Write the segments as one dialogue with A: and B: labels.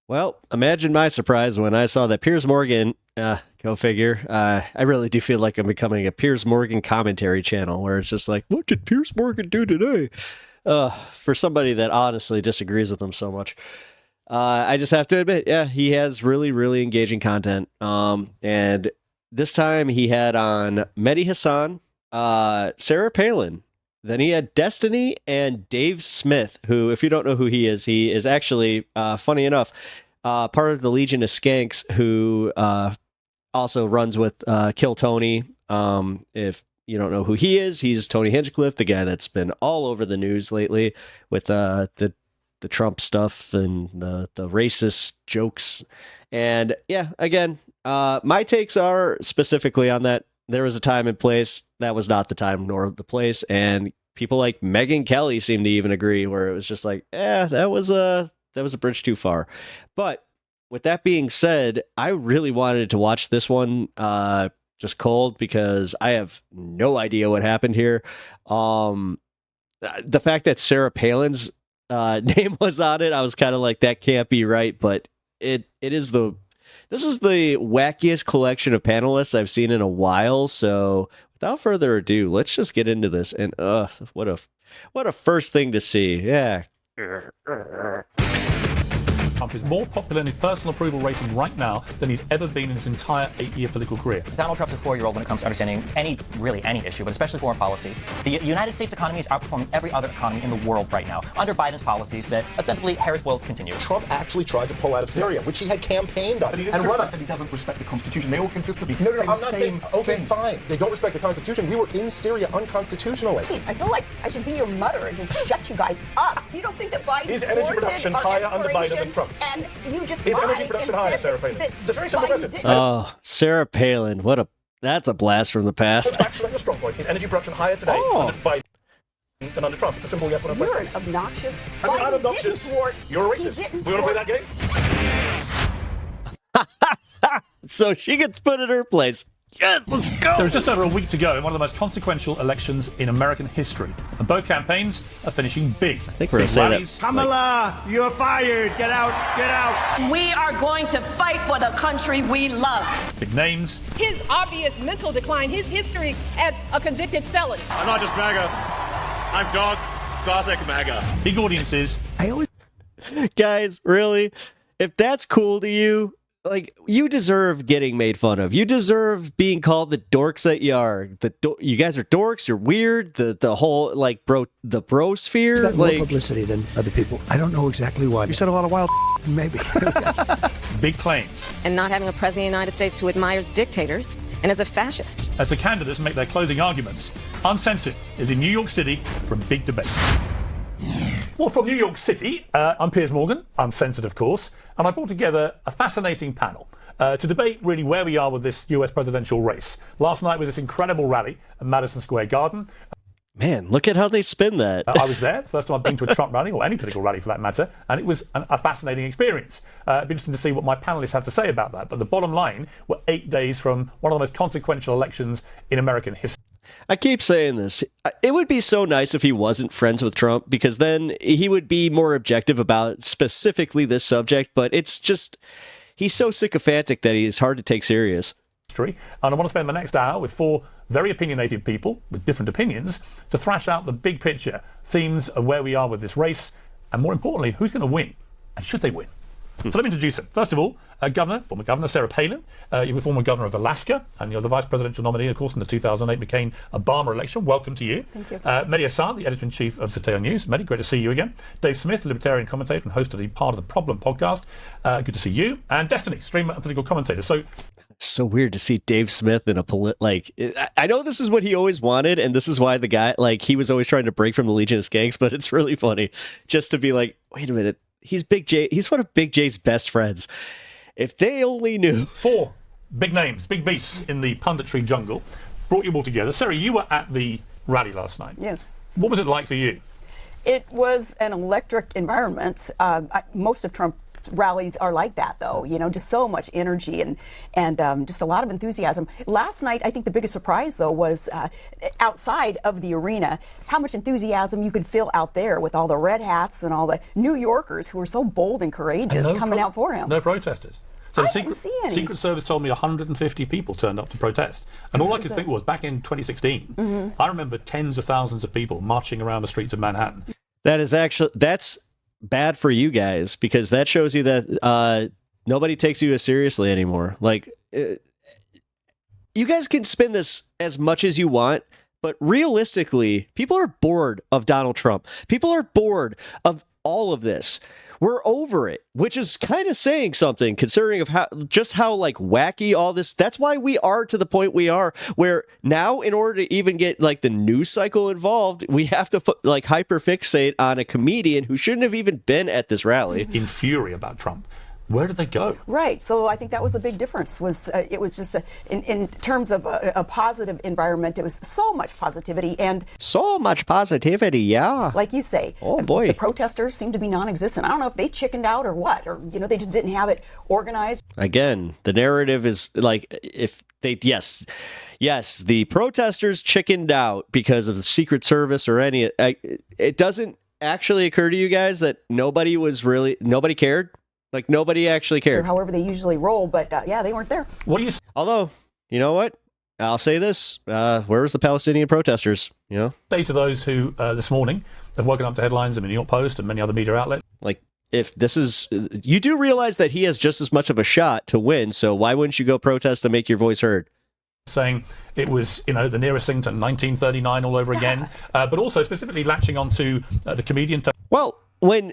A: Well, imagine my surprise when I saw that Piers Morgan, go figure, I really do feel like I'm becoming a Piers Morgan commentary channel where it's just like, what did Piers Morgan do today? For somebody that honestly disagrees with him so much. I just have to admit, yeah, he has really, really engaging content. And this time he had on Mehdi Hasan, Sarah Palin. Then he had Destiny and Dave Smith, who, if you don't know who he is actually, funny enough, part of the Legion of Skanks, who also runs with Kill Tony. If you don't know who he is, he's Tony Hinchcliffe, the guy that's been all over the news lately with the Trump stuff and the racist jokes. And yeah, again, my takes are specifically on that. There was a time and place. That was not the time nor the place. And people like Megyn Kelly seem to even agree, where it was just like, that was a bridge too far. But with that being said, I really wanted to watch this one just cold because I have no idea what happened here. The fact that Sarah Palin's name was on it, I was kind of like, that can't be right. But this is the wackiest collection of panelists I've seen in a while. So without further ado, let's just get into this. And what a first thing to see. Yeah.
B: Trump is more popular in his personal approval rating right now than he's ever been in his entire 8-year political career.
C: Donald Trump's a 4-year-old when it comes to understanding any issue, but especially foreign policy. The United States economy is outperforming every other economy in the world right now under Biden's policies that ostensibly Harris will continue.
D: Trump actually tried to pull out of Syria, which he had campaigned on.
E: And Russia said he doesn't respect the Constitution. They all consistently
D: No, I'm not saying, okay, fine. They don't respect the Constitution. We were in Syria unconstitutionally.
F: I feel like I should be your mother and just shut you guys up. You don't think that Biden
E: is energy production higher under Biden than Trump?
F: And you just
E: is energy production higher, Sarah Palin? It's a very simple question.
A: Oh, Sarah Palin, that's a blast from the past.
E: That's actually a strong point. Is energy production higher today under Biden than under Trump? It's a simple yes or no question.
F: You're an obnoxious.
E: I'm obnoxious. You're a racist. We want to play that game?
A: So she gets put in her place. Yes, let's go.
B: There's just over a week to go in one of the most consequential elections in American history. And both campaigns are finishing big.
A: I think we're going to say that.
G: Kamala, you're fired. Get out. Get out.
H: We are going to fight for the country we love.
B: Big names.
I: His obvious mental decline, his history as a convicted felon.
J: I'm not just MAGA. I'm Gothic MAGA.
B: Big audiences.
A: Guys, really? If that's cool to you, like, you deserve getting made fun of. You deserve being called the dorks that you are. You guys are dorks. You're weird. The whole like the brosphere.
G: Got more publicity than other people. I don't know exactly why.
E: You said a lot of wild
G: maybe.
B: Big claims.
H: And not having a president of the United States who admires dictators and is a fascist.
B: As the candidates make their closing arguments, Uncensored is in New York City for a big debate. Well, from New York City, I'm Piers Morgan, Uncensored, of course, and I brought together a fascinating panel to debate really where we are with this US presidential race. Last night was this incredible rally at Madison Square Garden.
A: Man, look at how they spin that.
B: I was there. First time I've been to a Trump rally, or any political rally for that matter, and it was a fascinating experience. It'd be interesting to see what my panelists have to say about that. But the bottom line, we're 8 days from one of the most consequential elections in American history.
A: I keep saying this. It would be so nice if he wasn't friends with Trump, because then he would be more objective about specifically this subject. But it's just, he's so sycophantic that he's hard to take serious.
B: And I want to spend the next hour with 4 very opinionated people with different opinions to thrash out the big picture, themes of where we are with this race, and more importantly, who's going to win, and should they win? So let me introduce them. First of all, former Governor Sarah Palin. You were former Governor of Alaska, and you're the vice presidential nominee, of course, in the 2008 McCain-Obama election. Welcome to you.
F: Thank you.
B: Mehdi Hasan, the editor-in-chief of Sateo News. Mehdi, great to see you again. Dave Smith, the libertarian commentator and host of the Part of the Problem podcast. Good to see you. And Destiny, streamer and political commentator.
A: So weird to see Dave Smith in a I know this is what he always wanted, and this is why the guy, he was always trying to break from the Legion of Skanks, but it's really funny just to be like, wait a minute. He's Big J. He's one of Big J's best friends. If they only knew.
B: 4 big names, big beasts in the punditry jungle. Brought you all together. Sarah, you were at the rally last night.
F: Yes.
B: What was it like for you?
F: It was an electric environment. Most of Trump rallies are like that, though. You know, just so much energy and just a lot of enthusiasm. Last night, I think the biggest surprise, though, was outside of the arena, how much enthusiasm you could feel out there with all the red hats and all the New Yorkers who were so bold and courageous coming out for him.
B: No protesters. So the Secret Service told me 150 people turned up to protest. And all I could think was, back in 2016, I remember tens of thousands of people marching around the streets of Manhattan.
A: That's bad for you guys, because that shows you that nobody takes you as seriously anymore. Like, you guys can spin this as much as you want, but realistically, people are bored of Donald Trump. People are bored of all of this. We're over it, which is kind of saying something, considering of how like wacky all this. That's why we are to the point we are, where now, in order to even get like the news cycle involved, we have to like hyperfixate on a comedian who shouldn't have even been at this rally.
B: In fury about Trump. Where did they go?
F: Right. So I think that was a big difference. It was just in terms of a positive environment. It was so much positivity and
A: so much positivity. Yeah.
F: Like you say.
A: Oh boy.
F: The protesters seem to be non-existent. I don't know if they chickened out or what, or they just didn't have it organized.
A: Again, the narrative is like, if they yes, the protesters chickened out because of the Secret Service or any. It doesn't actually occur to you guys that nobody cared. Like, nobody actually cared.
F: Or however they usually roll, but yeah, they weren't there.
B: What do you?
A: Although, you know what? I'll say this: where was the Palestinian protesters? You know,
B: say to those who this morning have woken up to headlines in the New York Post and many other media outlets.
A: Like, if this is, you do realize that he has just as much of a shot to win. So why wouldn't you go protest to make your voice heard?
B: Saying it was, the nearest thing to 1939 all over again, but also specifically latching onto the comedian.
A: Well. When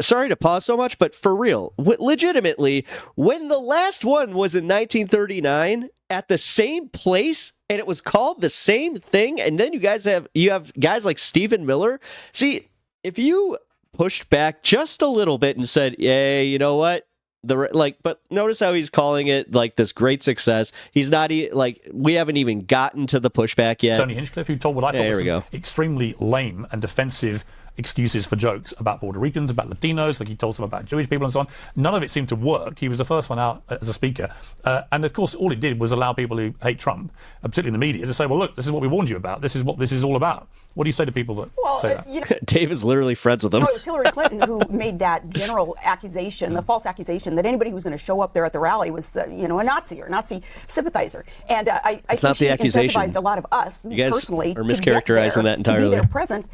A: sorry to pause so much, but for real, legitimately, when the last one was in 1939 at the same place and it was called the same thing, and then you have guys like Stephen Miller. See, if you pushed back just a little bit and said, "Yeah, you know what?" But notice how he's calling it like this great success. He's not we haven't even gotten to the pushback yet.
B: Tony Hinchcliffe, who told what I thought was extremely lame and defensive excuses for jokes about Puerto Ricans, about Latinos, like he told some about Jewish people and so on. None of it seemed to work. He was the first one out as a speaker. And of course, all it did was allow people who hate Trump, particularly in the media, to say, well, look, this is what we warned you about. This is what this is all about. What do you say to people that say that?
A: Dave is literally friends with him.
F: It was Hillary Clinton who made that general accusation, the false accusation that anybody who was going to show up there at the rally was, a Nazi or Nazi sympathizer. And I think she incentivized a lot of us, me personally,
A: are mischaracterizing that entirely.
F: To be there present,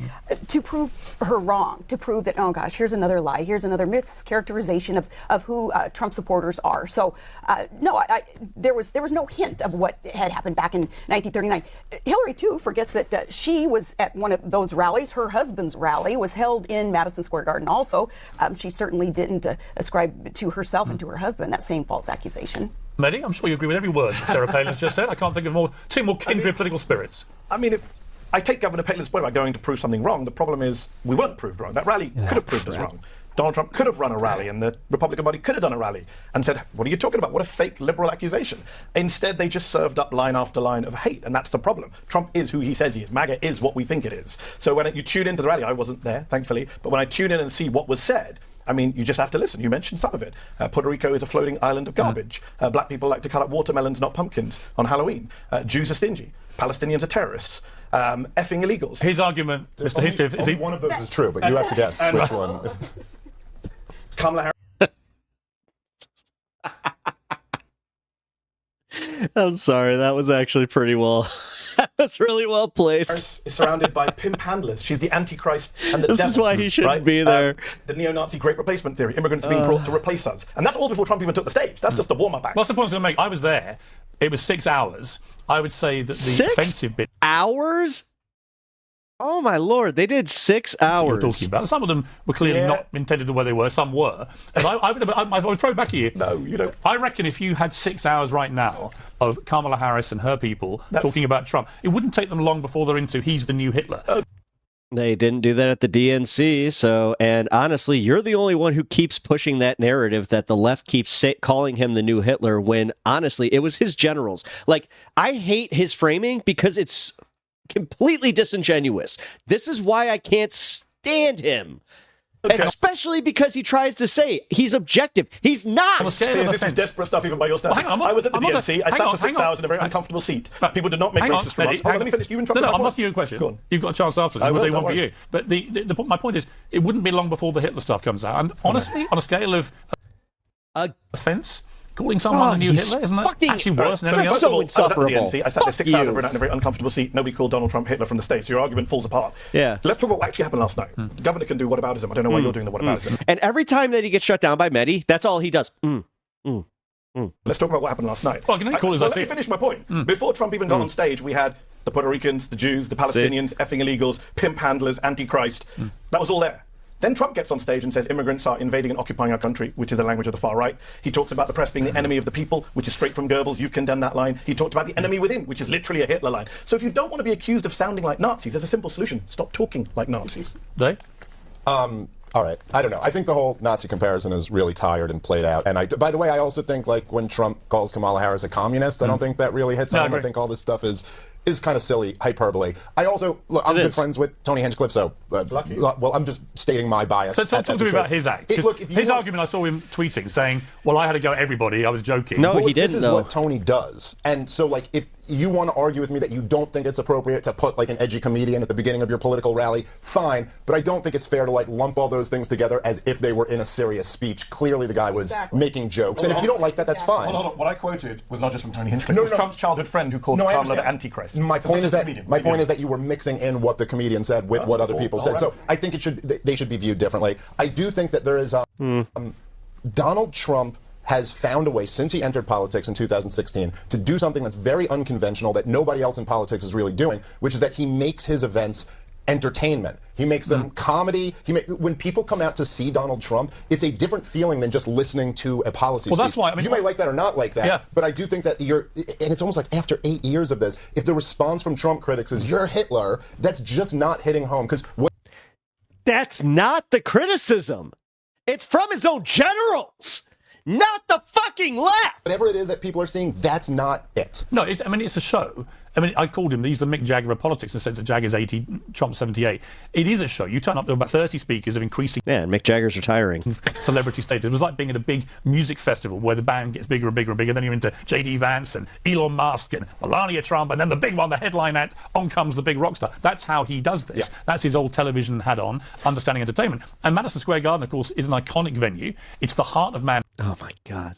F: to prove her wrong, to prove that, oh gosh, here's another lie, here's another mischaracterization of who Trump supporters are. So, there was no hint of what had happened back in 1939. Hillary, too, forgets that she was at one of those rallies. Her husband's rally was held in Madison Square Garden also. She certainly didn't ascribe to herself and to her husband that same false accusation.
B: Mehdi, I'm sure you agree with every word that Sarah Palin's just said. I can't think of two more kindred political spirits.
E: I mean, if I take Governor Palin's point about going to prove something wrong, the problem is we weren't proved wrong. That rally could have proved us wrong. Donald Trump could have run a rally, and the Republican Party could have done a rally and said, what are you talking about? What a fake liberal accusation. Instead, they just served up line after line of hate, and that's the problem. Trump is who he says he is. MAGA is what we think it is. So when you tune into the rally, I wasn't there, thankfully, but when I tune in and see what was said, I mean, you just have to listen. You mentioned some of it. Puerto Rico is a floating island of garbage. Black people like to cut up watermelons, not pumpkins, on Halloween. Jews are stingy. Palestinians are terrorists. Effing illegals.
B: His argument, Mr. Hinchcliffe, is
D: one of those is true, but you have to guess which one.
E: Kamala Harris.
A: I'm sorry, that was actually pretty well. That was really well placed.
E: Is surrounded by pimp handlers. She's the Antichrist and the
A: devil.
E: This
A: is why he shouldn't be there.
E: The neo-Nazi great replacement theory. Immigrants being brought to replace us. And that's all before Trump even took the stage. That's just the warm-up act.
B: What's the point I was going to make? I was there. It was 6 hours. I would say that the offensive bit...
A: hours? Oh my lord, they did 6 hours.
B: Talking about. Some of them were clearly not intended the way they were, some were. And I would throw it back at you.
E: No, you don't.
B: I reckon if you had 6 hours right now of Kamala Harris and her people talking about Trump, it wouldn't take them long before they're into he's the new Hitler.
A: They didn't do that at the DNC, and honestly, you're the only one who keeps pushing that narrative that the left keeps calling him the new Hitler, when honestly, it was his generals. Like, I hate his framing because it's completely disingenuous. This is why I can't stand him. Especially because he tries to say he's objective. He's not.
E: This is desperate stuff even by your standards. I was at the DNC. I sat for 6 hours in a very uncomfortable seat. People did not make racist remarks. Let me finish. You interrupted my point.
B: I'm asking you a question. You've got a chance after this. We'll do one for you. But my point is, it wouldn't be long before the Hitler stuff comes out. And honestly, on a scale of offence, calling someone a new Hitler isn't that actually worse than anything else?
A: So insufferable.
E: I sat there 6 hours in a very uncomfortable seat. Nobody called Donald Trump Hitler from the States. Your argument falls apart.
A: Yeah.
E: Let's talk about what actually happened last night. The governor can do whataboutism. I don't know why you're doing the whataboutism.
A: And every time that he gets shut down by Mehdi, that's all he does.
E: Let's talk about what happened last night.
B: Well, let me
E: finish my point. Before Trump even got on stage, we had the Puerto Ricans, the Jews, the Palestinians, effing illegals, pimp handlers, Antichrist. That was all there. Then Trump gets on stage and says immigrants are invading and occupying our country, which is the language of the far right. He talks about the press being the enemy of the people, which is straight from Goebbels. You've condemned that line. He talked about the enemy within, which is literally a Hitler line. So if you don't want to be accused of sounding like Nazis, there's a simple solution. Stop talking like Nazis.
B: Dave?
D: All right. I don't know. I think the whole Nazi comparison is really tired and played out. And by the way, I also think like when Trump calls Kamala Harris a communist, I don't think that really hits home. I think all this stuff is kind of silly hyperbole. I also, look, I'm good friends with Tony Hinchcliffe, so well, I'm just stating my bias.
B: So talk to me about his act. His argument, I saw him tweeting saying, well, I had to go at everybody, I was joking.
A: No, he didn't.
D: This is what Tony does. And so like if you want to argue with me that you don't think it's appropriate to put like an edgy comedian at the beginning of your political rally, fine, but I don't think it's fair to like lump all those things together as if they were in a serious speech. Clearly the guy was making jokes. And if you don't like that, that's fine.
E: Hold on. What I quoted was not just from Tony Hinchcliffe. It was Trump's childhood friend who called Kamala the Antichrist.
D: My point is that you were mixing in what the comedian said with what other people said. Right. So I think they should be viewed differently. I do think that there is Donald Trump has found a way since he entered politics in 2016 to do something that's very unconventional that nobody else in politics is really doing, which is that he makes his events entertainment. He makes them comedy. When people come out to see Donald Trump, it's a different feeling than just listening to a policy speech.
B: That's why,
D: you might like that or not like that, but I do think that and it's almost like after 8 years of this, if the response from Trump critics is you're Hitler, that's just not hitting home.
A: That's not the criticism. It's from his own generals. Not the fucking left!
D: Whatever it is that people are seeing, that's not it.
B: No, it's a show. I mean, I called him, he's the Mick Jagger of politics in the sense that Jagger's 80, Trump's 78. It is a show. You turn up to about 30 speakers of increasing...
A: Yeah, and Mick Jagger's retiring.
B: ...celebrity status. It was like being at a big music festival where the band gets bigger and bigger and bigger. Then you're into J.D. Vance and Elon Musk and Melania Trump, and then the big one, the headline act, on comes the big rock star. That's how he does this. Yeah. That's his old television hat-on, understanding entertainment. And Madison Square Garden, of course, is an iconic venue. It's the heart of man.
A: Oh, my God.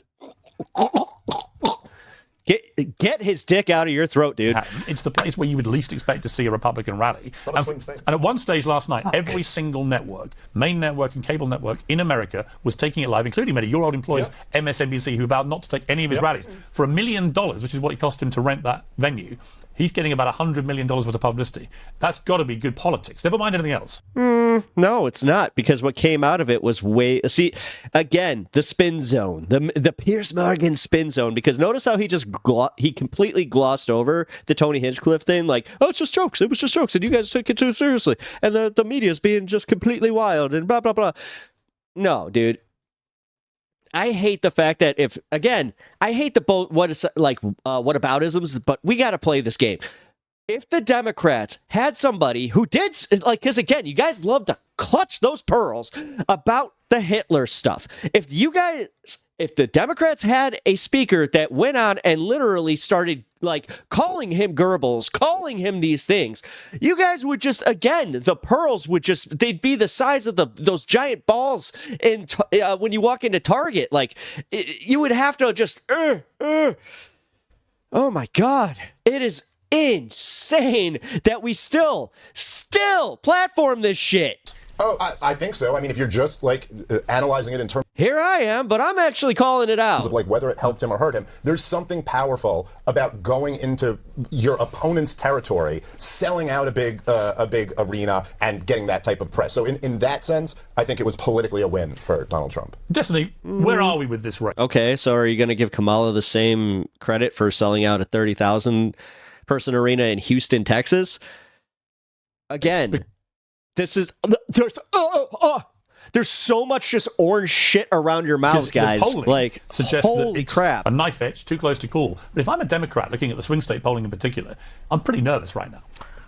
A: Get his dick out of your throat, dude.
B: It's the place where you would least expect to see a Republican rally. And at one stage last night, every single network, main network and cable network in America was taking it live, including Mehdi, your old employers, MSNBC, who vowed not to take any of his rallies. For $1 million, which is what it cost him to rent that venue, he's getting about $100 million worth of publicity. That's got to be good politics. Never mind anything else.
A: No, it's not, because what came out of it was see, again, the spin zone, the Piers Morgan spin zone, because notice how he just he completely glossed over the Tony Hinchcliffe thing, like, oh, it's just jokes, it was just jokes, and you guys took it too seriously, and the media's being just completely wild, and blah, blah, blah. No, dude. I hate the fact that I hate the whataboutisms, but we got to play this game. If the Democrats had somebody who did, like, because again, you guys love to clutch those pearls about the Hitler stuff. If the Democrats had a speaker that went on and literally started, like, calling him Goebbels, calling him these things, you guys would just, again, the pearls would just, they'd be the size of those giant balls when you walk into Target. Like, you would have to just, oh my God, it is insane that we still platform this shit.
D: Oh, I think so. I mean, if you're just like analyzing it in terms.
A: Here I am, but I'm actually calling it out.
D: Of like whether it helped him or hurt him. There's something powerful about going into your opponent's territory, selling out a big arena, and getting that type of press. So in that sense, I think it was politically a win for Donald Trump.
B: Destiny, where are we with this race?
A: Okay, so are you going to give Kamala the same credit for selling out a 30,000 person arena in Houston, Texas? Again. There's so much just orange shit around your mouths, guys. Like,
B: suggests
A: holy
B: that it's
A: crap.
B: A knife edge, too close to call. But if I'm a Democrat looking at the swing state polling in particular, I'm pretty nervous right now.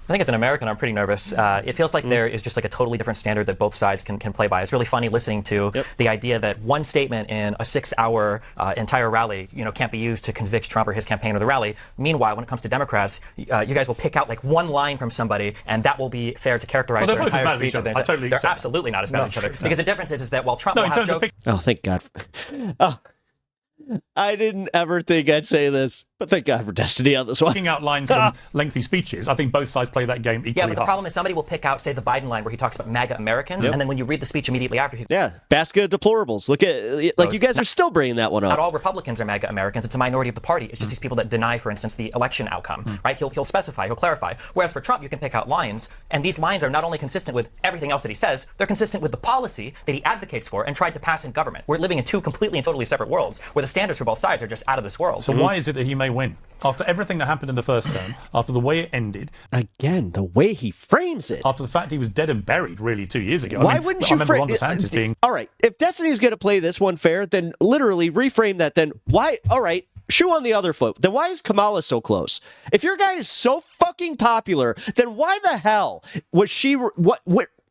C: I think as an American, I'm pretty nervous. It feels like there is just like a totally different standard that both sides can play by. It's really funny listening to the idea that one statement in a 6-hour entire rally, can't be used to convict Trump or his campaign or the rally. Meanwhile, when it comes to Democrats, you guys will pick out like one line from somebody, and that will be fair to characterize their entire speech. They're absolutely not as bad as each other. Because the difference is that while Trump will have jokes.
A: Oh, thank God. Oh. I didn't ever think I'd say this, but thank God for Destiny on this one.
B: Picking out lines from lengthy speeches, I think both sides play that game equally
C: Yeah, but the
B: hard.
C: problem is somebody will pick out, say, the Biden line where he talks about MAGA Americans, and then when you read the speech immediately after,
A: basket of deplorables. Look at, like, you guys are still bringing that one up.
C: Not all Republicans are MAGA Americans. It's a minority of the party. It's just these people that deny, for instance, the election outcome, right? He'll specify, he'll clarify. Whereas for Trump, you can pick out lines, and these lines are not only consistent with everything else that he says, they're consistent with the policy that he advocates for and tried to pass in government. We're living in two completely and totally separate worlds where the standards for both sides are just out of this world.
B: So why is it that he may win? After everything that happened in the first term, after the way it ended.
A: Again, the way he frames it.
B: After the fact he was dead and buried, really, 2 years ago.
A: Why wouldn't you frame
B: it?
A: All right, if Destiny's going to play this one fair, then literally reframe that. Then why? All right, shoe on the other foot. Then why is Kamala so close? If your guy is so fucking popular, then why the hell was she?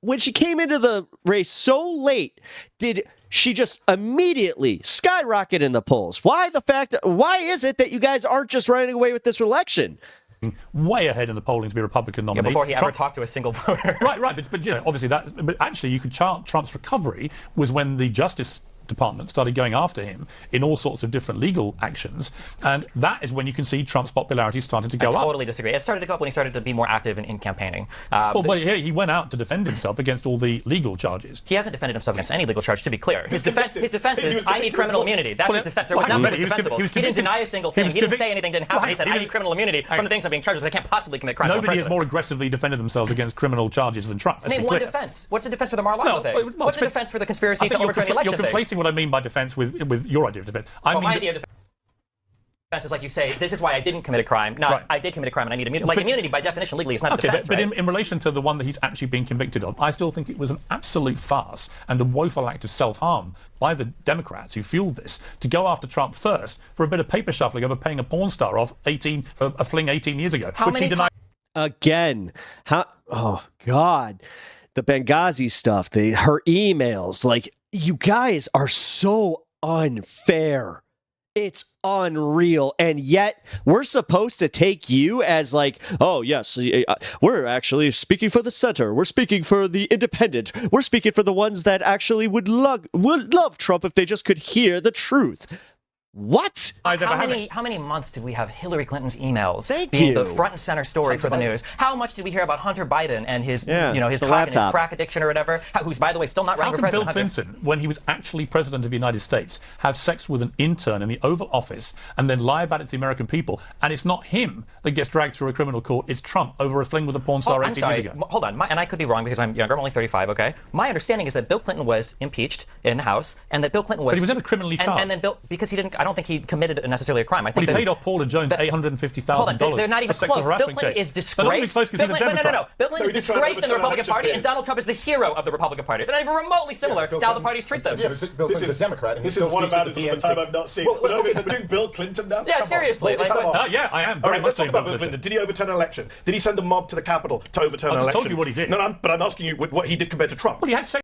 A: When she came into the race so late, did she just immediately skyrocket in the polls? Why is it that you guys aren't just running away with this election?
B: Way ahead in the polling to be a Republican nominee.
C: Yeah, before he ever talked to a single voter.
B: Right, but obviously but actually you could chart Trump's recovery was when the Justice Department started going after him in all sorts of different legal actions, and that is when you can see Trump's popularity starting to go up.
C: I totally disagree. It started to go up when he started to be more active in campaigning.
B: But he went out to defend himself against all the legal charges.
C: He hasn't defended himself against any legal charge, to be clear. His defense is, I need criminal immunity. That's his defense. There was nothing that was defensible. He didn't deny a single thing. He didn't say anything didn't happen. He said, I need criminal immunity from the things I'm being charged with. I can't possibly commit crimes.
B: Nobody has more aggressively defended themselves against criminal charges than Trump.
C: Name one defense. What's the defense for the Mar-a-Lago thing? What's the defense for the conspiracy to overturn the election thing?
B: You're conflating what I mean by defense with your idea of defense.
C: My idea of defense is like you say, this is why I didn't commit a crime. No, I did commit a crime and I need immunity. Like immunity by definition legally is not a defense,
B: but in relation to the one that he's actually been convicted of, I still think it was an absolute farce and a woeful act of self-harm by the Democrats who fueled this to go after Trump first for a bit of paper shuffling over paying a porn star off for a fling 18 years ago, which he denied.
A: Again, oh God, the Benghazi stuff, her emails, like, you guys are so unfair. It's unreal. And yet we're supposed to take you as like, oh, yes, we're actually speaking for the center. We're speaking for the independent. We're speaking for the ones that actually would love Trump if they just could hear the truth. What?
C: How many months did we have Hillary Clinton's emails being the front and center story for the news? How much did we hear about Hunter Biden and his, his crack addiction or whatever? Who's, by the way, still not running for president?
B: How can Bill Clinton, when he was actually president of the United States, have sex with an intern in the Oval Office and then lie about it to the American people? And it's not him that gets dragged through a criminal court. It's Trump over a fling with a porn star 18 years ago.
C: Hold on, and I could be wrong because I'm younger. I'm only 35. Okay, my understanding is that Bill Clinton was impeached in the House, and that Bill Clinton was.
B: But he was never criminally charged.
C: And then because he didn't. I don't think he committed necessarily a crime. I think
B: he paid off Paula Jones $850,000.
C: They're not even close. Bill Clinton is disgraced. No. Bill Clinton is disgraced in the Republican Party, and Donald Trump is the hero of the Republican Party. They're not even remotely similar to how the parties treat them.
D: Yeah, Bill Clinton's a Democrat, and he still speaks at the DNC.
E: Time I've not seen. We're doing Bill Clinton now?
C: Yeah, seriously.
B: Yeah, I am.
E: Let's talk about Bill Clinton. Did he overturn an election? Did he send a mob to the Capitol to overturn an election?
B: I just told you what he did.
E: No, but I'm asking you what he did compared to Trump.
B: Well, he had sex.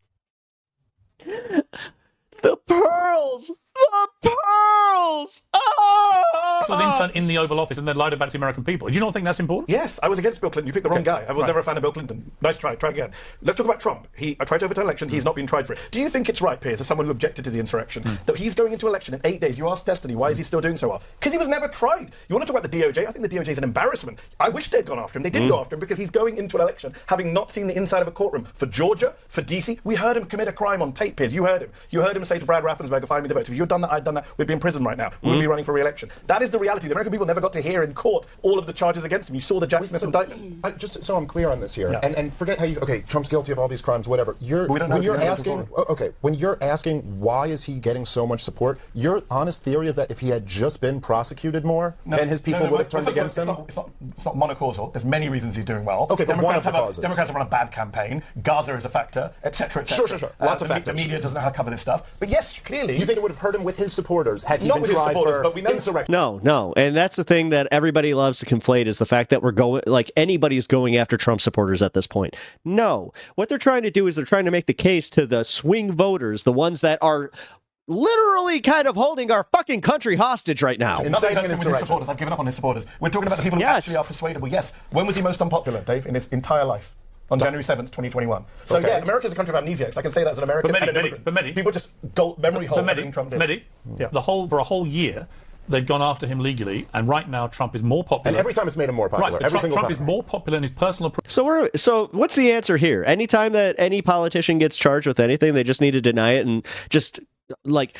A: The pearls! The pearls! Oh!
B: With intern in the Oval Office and then lied about it to the American people. Do you not think that's important?
E: Yes, I was against Bill Clinton. You picked the wrong guy. I was never a fan of Bill Clinton. Nice try. Try again. Let's talk about Trump. I tried to overturn an election. He's not been tried for it. Do you think it's right, Piers, as someone who objected to the insurrection, that he's going into election in 8 days? You asked Destiny, why is he still doing so well? Because he was never tried. You want to talk about the DOJ? I think the DOJ is an embarrassment. I wish they'd gone after him. They didn't go after him because he's going into an election having not seen the inside of a courtroom. For Georgia, for DC, we heard him commit a crime on tape, Piers. You heard him. You heard him say to Brad Raffensperger, find me the vote. If you'd done that, I'd done that. We'd be in prison right now. We wouldn't be running for re-election. That is the reality. The American people never got to hear in court all of the charges against him. You saw the Jack Smith indictment.
D: Just so I'm clear on this here, and forget how Trump's guilty of all these crimes, whatever. When you're asking why is he getting so much support, your honest theory is that if he had just been prosecuted more, then his people would have turned against him?
E: It's not monocausal. There's many reasons he's doing well.
D: Okay, but one of the causes.
E: Democrats have run a bad campaign. Gaza is a factor, etc., etc.
D: Sure. Lots of factors.
E: The media doesn't know how to cover this stuff. But yes, clearly...
D: You think it would have hurt him with his supporters had he been tried for insurrection?
A: No. And that's the thing that everybody loves to conflate, is the fact that we're going, like, anybody's going after Trump supporters at this point. No. What they're trying to do is they're trying to make the case to the swing voters, the ones that are literally kind of holding our fucking country hostage right now.
E: Inciting in his supporters. I've given up on his supporters. We're talking about the people who actually are persuadable. Yes. When was he most unpopular, Dave, in his entire life? On January 7th, 2021. So yeah, America is a country of amnesiacs. I can say that as an American.
B: But Mehdi,
E: people just go memory hole everything Trump did.
B: Mehdi, for a whole year, they've gone after him legally, and right now Trump is more popular.
D: And every time it's made him more popular.
B: Right, Trump is more popular in his personal.
A: So what's the answer here? Anytime that any politician gets charged with anything, they just need to deny it and just like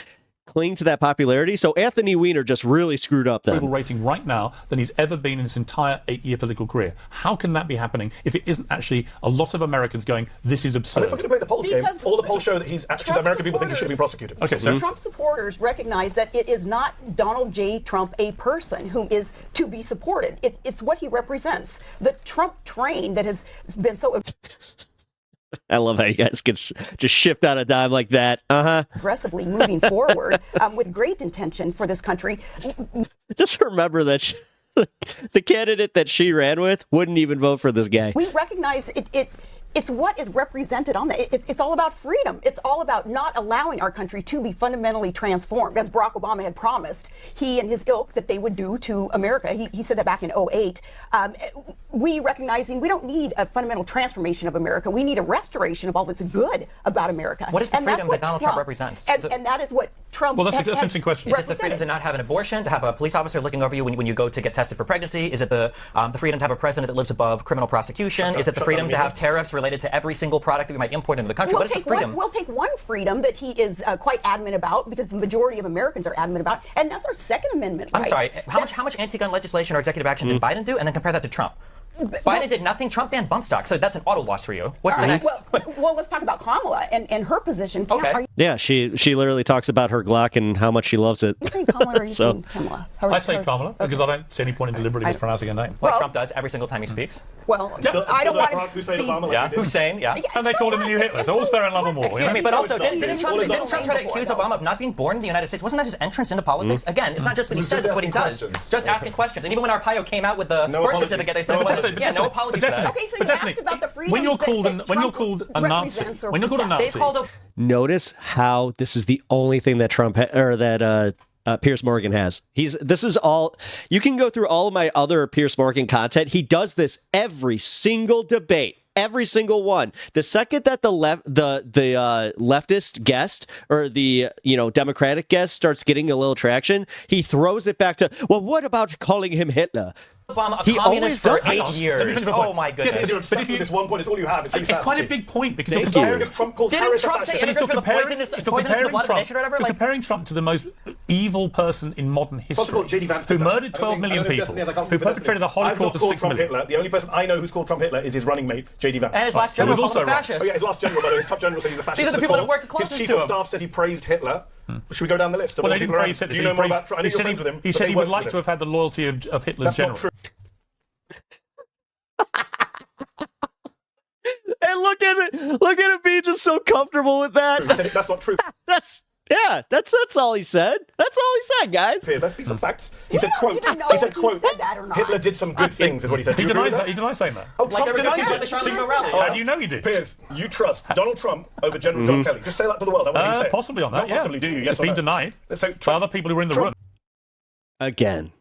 A: cling to that popularity. So Anthony Weiner just really screwed up then.
B: Rating right now than he's ever been in his entire 8-year political career. How can that be happening if it isn't actually a lot of Americans going, this is absurd?
E: And if we're going to play the polls game, all the polls show that he's actually, the American people think he should be prosecuted.
B: Okay, so
F: Trump supporters recognize that it is not Donald J. Trump, a person who is to be supported. It's what he represents. The Trump train that has been so
A: I love how you guys can just shift on a dime like that.
F: aggressively moving forward with great intention for this country.
A: Just remember that the candidate that she ran with wouldn't even vote for this guy.
F: We recognize it's what is represented on that. It's all about freedom. It's all about not allowing our country to be fundamentally transformed, as Barack Obama had promised he and his ilk that they would do to America. He said that back in 2008. We recognizing we don't need a fundamental transformation of America. We need a restoration of all that's good about America.
C: What is the freedom that Donald Trump represents?
F: And that is what Trump.
B: Well, that's an interesting question.
C: Is it the freedom to not have an abortion, to have a police officer looking over you when you go to get tested for pregnancy? Is it the freedom to have a president that lives above criminal prosecution? Is it the freedom to have tariffs related to every single product that we might import into the country? What is the freedom?
F: We'll take one freedom that he is quite adamant about, because the majority of Americans are adamant about, and that's our Second Amendment rights.
C: I'm sorry, how much anti-gun legislation or executive action did Biden do? And then compare that to Trump. Biden did nothing. Trump banned bump stock, so that's an auto loss for you. What's the next?
F: Well, let's talk about Kamala and her position.
C: Okay.
A: Yeah, she literally talks about her Glock and how much she loves it.
F: Are you saying Kamala or are you saying Kamala?
B: I say Kamala because I don't see any point in deliberately mispronouncing her name.
C: Like Trump does every single time he speaks.
F: Well, I don't want to
E: Hussein Obama.
C: Yeah, Hussein, yeah.
B: And they called him the new Hitler, so all's fair in love and war.
C: Excuse me, but also, didn't Trump try to accuse Obama of not being born in the United States? Wasn't that his entrance into politics? Again, it's not just what he says, it's what he does. Just asking questions. And even when Arpaio came out with the birth certificate, they said, no apology.
F: Okay, so you asked about the freedoms
B: when you're called a Nazi,
A: notice how this is the only thing that Trump Piers Morgan has. This is all. You can go through all of my other Piers Morgan content. He does this every single debate. Every single one. The second that the leftist guest or the Democratic guest starts getting a little traction, he throws it back to, well, what about calling him Hitler?
C: Obama,
A: he always
C: for
A: does
C: 8 years. Oh my goodness!
E: But if this one point is all you have.
B: It's quite a big point because
E: it's not because Trump calls
C: didn't Trump say immigrants were the poisonous to the blood of the nation or whatever?
B: You're comparing Trump to the most evil person in modern history, who murdered 12 million people, who perpetrated the Holocaust of 6 million.
E: Hitler. The only person I know who's called Trump Hitler is his running mate, J.D. Vance.
C: And his last general called him a fascist.
E: Oh yeah, his last general, by the way, his top general said he's a fascist.
C: These are the people that worked closest to him.
E: His chief of staff says he praised Hitler. Should we go down the list?
B: Well, they didn't praise Hitler.
E: Do you know more about Trump?
B: He said he would like to have had the loyalty of Hitler's general.
A: And look at it being just so comfortable with that.
E: He said that's not true.
A: That's all he said. That's all he said, guys.
E: Here, let's be some facts. He said, quote, Hitler did some good things, is what he said.
B: He denies saying that.
E: Oh, Trump denies it.
B: How do you know he did?
E: Piers, you trust Donald Trump over General John Kelly. Just say that to the world. I want you to say
B: possibly on that,
E: yeah. Possibly, do you? Yes
B: it's been denied by other people who were in the room.
A: Again,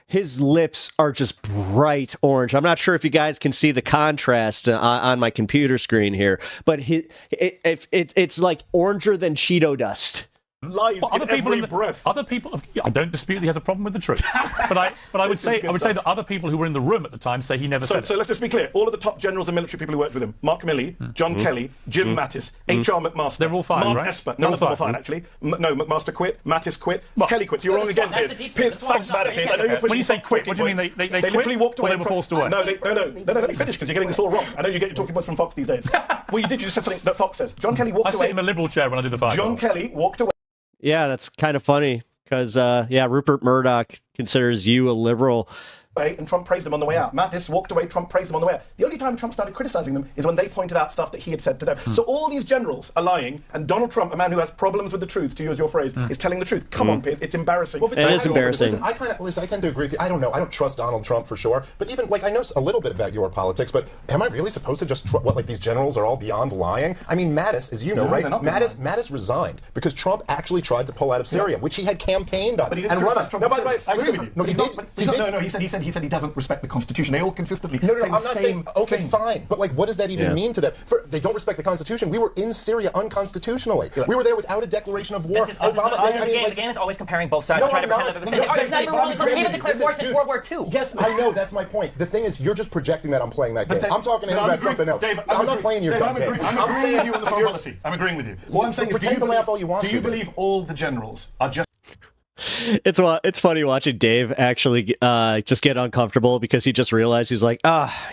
A: his lips are just bright orange. I'm not sure if you guys can see the contrast on my computer screen here, but it's like oranger than Cheeto dust.
E: Lies
B: well,
E: in every breath.
B: Other people. I don't dispute that he has a problem with the truth, but I would say that other people who were in the room at the time say he never said it.
E: So let's just be clear. All of the top generals and military people who worked with him: Mark Milley, John Kelly, Jim Mattis, H.R. McMaster.
B: They're all fired,
E: Mark
B: right?
E: Esper. None of them are fired, actually. No, McMaster quit. Mattis quit. Kelly quit. So you're wrong again, Piers. Piers, facts matter, Piers. I know you're pushing.
B: When you say quit, what do you mean? They
E: literally walked away.
B: Or they were forced away.
E: No. Let me finish because you're getting this all wrong. I know you get your talking points from Fox these days. Well, you did. You just said something that Fox says. John Kelly walked away.
B: I sat in a Liberal chair when I did the fire.
E: John Kelly walked away.
A: Yeah, that's kind of funny because, Rupert Murdoch considers you a liberal.
E: and Trump praised them on the way out. Mattis walked away, Trump praised them on the way out. The only time Trump started criticizing them is when they pointed out stuff that he had said to them. So all these generals are lying, and Donald Trump, a man who has problems with the truth, to use your phrase, is telling the truth. Come on, Piers, it's embarrassing.
A: It is embarrassing.
D: Listen, I tend to agree with you. I don't know. I don't trust Donald Trump for sure. But even, I know a little bit about your politics, but am I really supposed to just, these generals are all beyond lying? I mean, Mattis, as you know, right? Mattis resigned because Trump actually tried to pull out of Syria, which he had campaigned on.
E: But he
D: and run on. No, by the way,
E: I agree with you.
D: No, he did.
E: He said he doesn't respect the Constitution. They all consistently
D: No,
E: say
D: I'm not saying, okay,
E: thing.
D: fine, but what does that even mean to them? They don't respect the Constitution. We were in Syria unconstitutionally. We were there without a declaration of war.
C: The game is always comparing both sides and trying to pretend that they're the same. It's not even really because we haven't declared war since World War II.
D: Yes, I know, that's my point. The thing is, you're just projecting that I'm playing that game. I'm talking to him about something else.
E: I'm
D: not playing your dumb game.
E: I'm saying you on the foreign policy. I'm agreeing with you. What I'm saying is,
D: pretend to laugh all you want.
E: Do you believe all the generals are just...
A: It's funny watching Dave actually just get uncomfortable because he just realized he's like,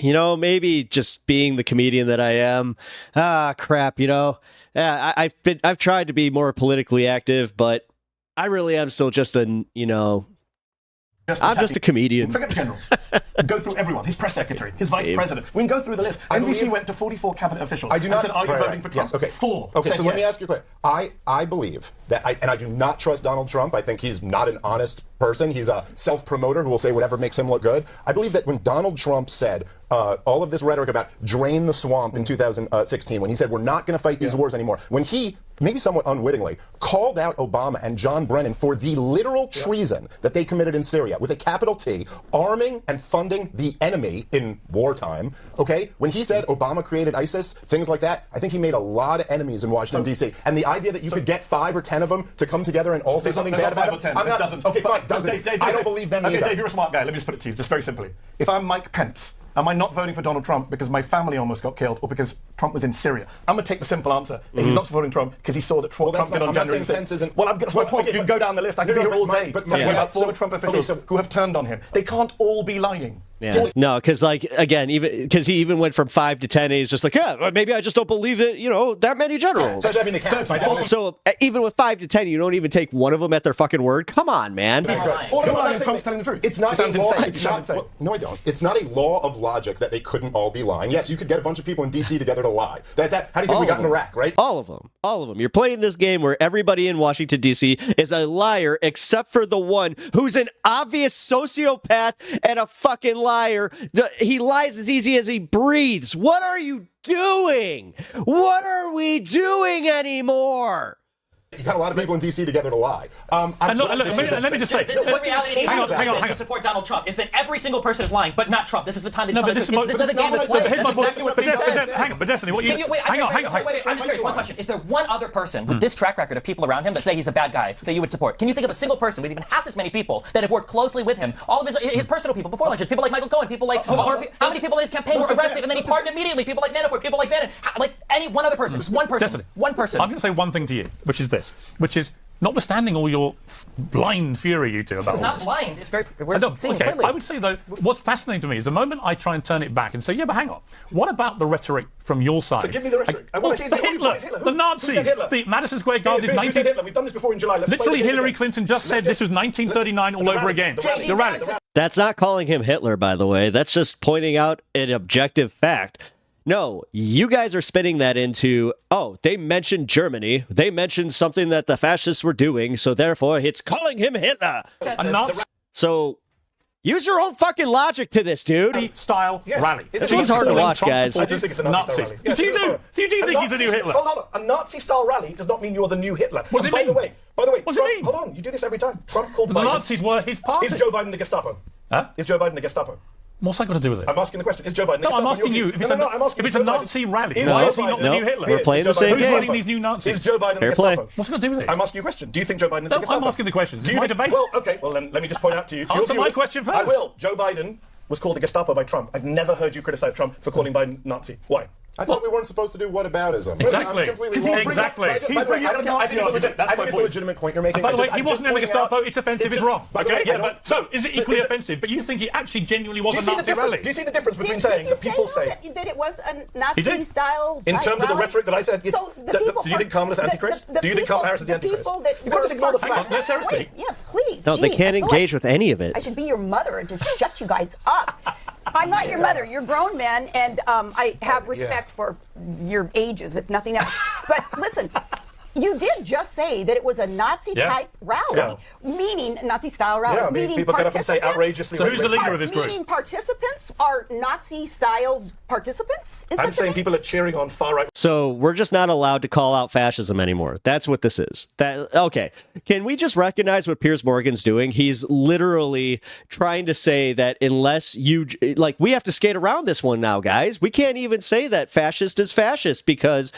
A: maybe just being the comedian that I am, crap, I've tried to be more politically active, but I really am still just I'm just a comedian.
E: Forget the generals. Go through everyone. His press secretary, his vice president. We can go through the list. NBC went to 44 cabinet officials and said, are you voting for Trump?
D: Yes, okay.
E: 4
D: Okay,
E: said
D: so let me ask you a question. I believe that, and I do not trust Donald Trump. I think he's not an honest person. He's a self-promoter who will say whatever makes him look good. I believe that when Donald Trump said all of this rhetoric about drain the swamp in 2016, when he said we're not going to fight these wars anymore, when he, maybe somewhat unwittingly, called out Obama and John Brennan for the literal treason that they committed in Syria, with a capital T, arming and funding the enemy in wartime, okay? When he said Obama created ISIS, things like that, I think he made a lot of enemies in Washington, D.C. And the idea that you could get 5 or 10 of them to come together and all say something bad about him, I'm not, okay, fine, doesn't. I don't believe them either.
E: Dave, you're a smart guy. Let me just put it to you, just very simply. If I'm Mike Pence, am I not voting for Donald Trump because my family almost got killed or because Trump was in Syria? I'm going to take the simple answer. He's not supporting Trump because he saw that Trump did on January 6th. Well, that's my point. You can go down the list. I can be here all day. But former Trump officials who have turned on him. They can't all be lying.
A: Yeah. No, because again, because he even went from 5 to 10, and he's just like, maybe I just don't believe that, that many generals. So even with 5 to 10, you don't even take one of them at their fucking word. Come on, man.
E: Trump's telling the truth.
D: It's not a law. No, I don't. It's not a law of logic that they couldn't all be lying. Yes, you could get a bunch of people in D.C. together to lie. That's how do you think we got in Iraq, right?
A: All of them. You're playing this game where everybody in Washington, D.C. is a liar except for the one who's an obvious sociopath and a fucking liar. He lies as easy as he breathes. What are you doing? What are we doing anymore?
D: You got a lot of people in D.C. together to lie.
B: Let me just say,
C: this is the reality. Hang on. To support Donald Trump is that every single person is lying, but not Trump. This is the time that this is the game that's playing.
B: Hang on, but Destiny, what you... Hang on.
C: Wait, I'm just curious. One question. Is there one other person with this track record of people around him that say he's a bad guy that you would support? Can you think of a single person with even half as many people that have worked closely with him? All of his personal people before lunches, people like Michael Cohen, people like... How many people in his campaign were arrested and then he pardoned immediately? People like Manafort, people like Bannon. Like any one other person. Just one person. One person.
B: I'm going to say one thing to you, which is... Notwithstanding all your blind fury, you two, about
C: it's not blind. It's very. We're seeing clearly.
B: I would say though, what's fascinating to me is the moment I try and turn it back and say, yeah, but hang on, what about the rhetoric from your side?
E: So give me the rhetoric.
B: Hitler, the Nazis, the Madison Square Garden.
E: We've done this before in July.
B: Literally, Hillary Clinton just said this was 1939 all over again. The rally.
A: That's not calling him Hitler, by the way. That's just pointing out an objective fact. No, you guys are spinning that into, they mentioned Germany. They mentioned something that the fascists were doing, so therefore it's calling him Hitler. So use your own fucking logic to this, dude.
B: Style rally.
A: This one's hard to watch, guys.
E: I do think it's a Nazi-style rally.
B: Yes, so you do think he's the new Hitler?
E: Hold on. A Nazi-style rally does not mean you're the new Hitler.
B: What does it mean?
E: By the way,
B: what does it mean?
E: Hold on. You do this every time. Trump called Biden.
B: The Nazis were his party.
E: Is Joe Biden the Gestapo?
B: Huh?
E: Is Joe Biden the Gestapo?
B: What's that got to do with it?
E: I'm asking the question. Is Joe Biden the
B: Gestapo?
E: Gestapo?
B: I'm asking you. If it's a Nazi rally, why is he not the new Hitler?
A: We're playing the same
B: game.
A: game.
B: Who's running these new Nazis?
E: Is Joe Biden the Gestapo?
B: What's it got to do with it?
E: I'm asking you a question. Do you think Joe Biden is the Gestapo?
B: I'm asking the question. This is my debate.
E: Well, okay. Well, then let me just point out to you.
B: Answer my question first.
E: I will. Joe Biden was called the Gestapo by Trump. I've never heard you criticize Trump for calling Biden Nazi. Why?
D: I thought we weren't supposed to do whataboutism.
B: Exactly.
D: I'm completely wrong.
B: Exactly.
D: By the way, I think it's a legitimate point you're making.
B: By the way, he wasn't a Gestapo. It's offensive. It's wrong.
D: Okay.
B: Yeah, but so is it equally offensive? But you think it actually genuinely was a Nazi rally?
E: Do you see the difference between saying that people say
F: that it was a Nazi style
E: in terms of the rhetoric that I said?
F: So
E: do you think Kamala's antichrist? Do you think Kamala Harris is the antichrist? You can't just ignore the facts.
B: Let Sarah speak.
F: Yes, please.
A: No, they can't engage with any of it.
F: I should be your mother and just shut you guys up. I'm not your mother. You're grown men, and I have respect for your ages, if nothing else. But listen, you did just say that it was a Nazi-type rally, meaning Nazi-style rally.
E: Yeah, I mean, people get up and say outrageously.
B: So who's the leader of this group?
F: Meaning participants are Nazi-style participants?
E: I'm saying people are cheering on far-right.
A: So we're just not allowed to call out fascism anymore. That's what this is. Okay. Can we just recognize what Piers Morgan's doing? He's literally trying to say that unless you, like, we have to skate around this one now, guys. We can't even say that fascist is fascist because,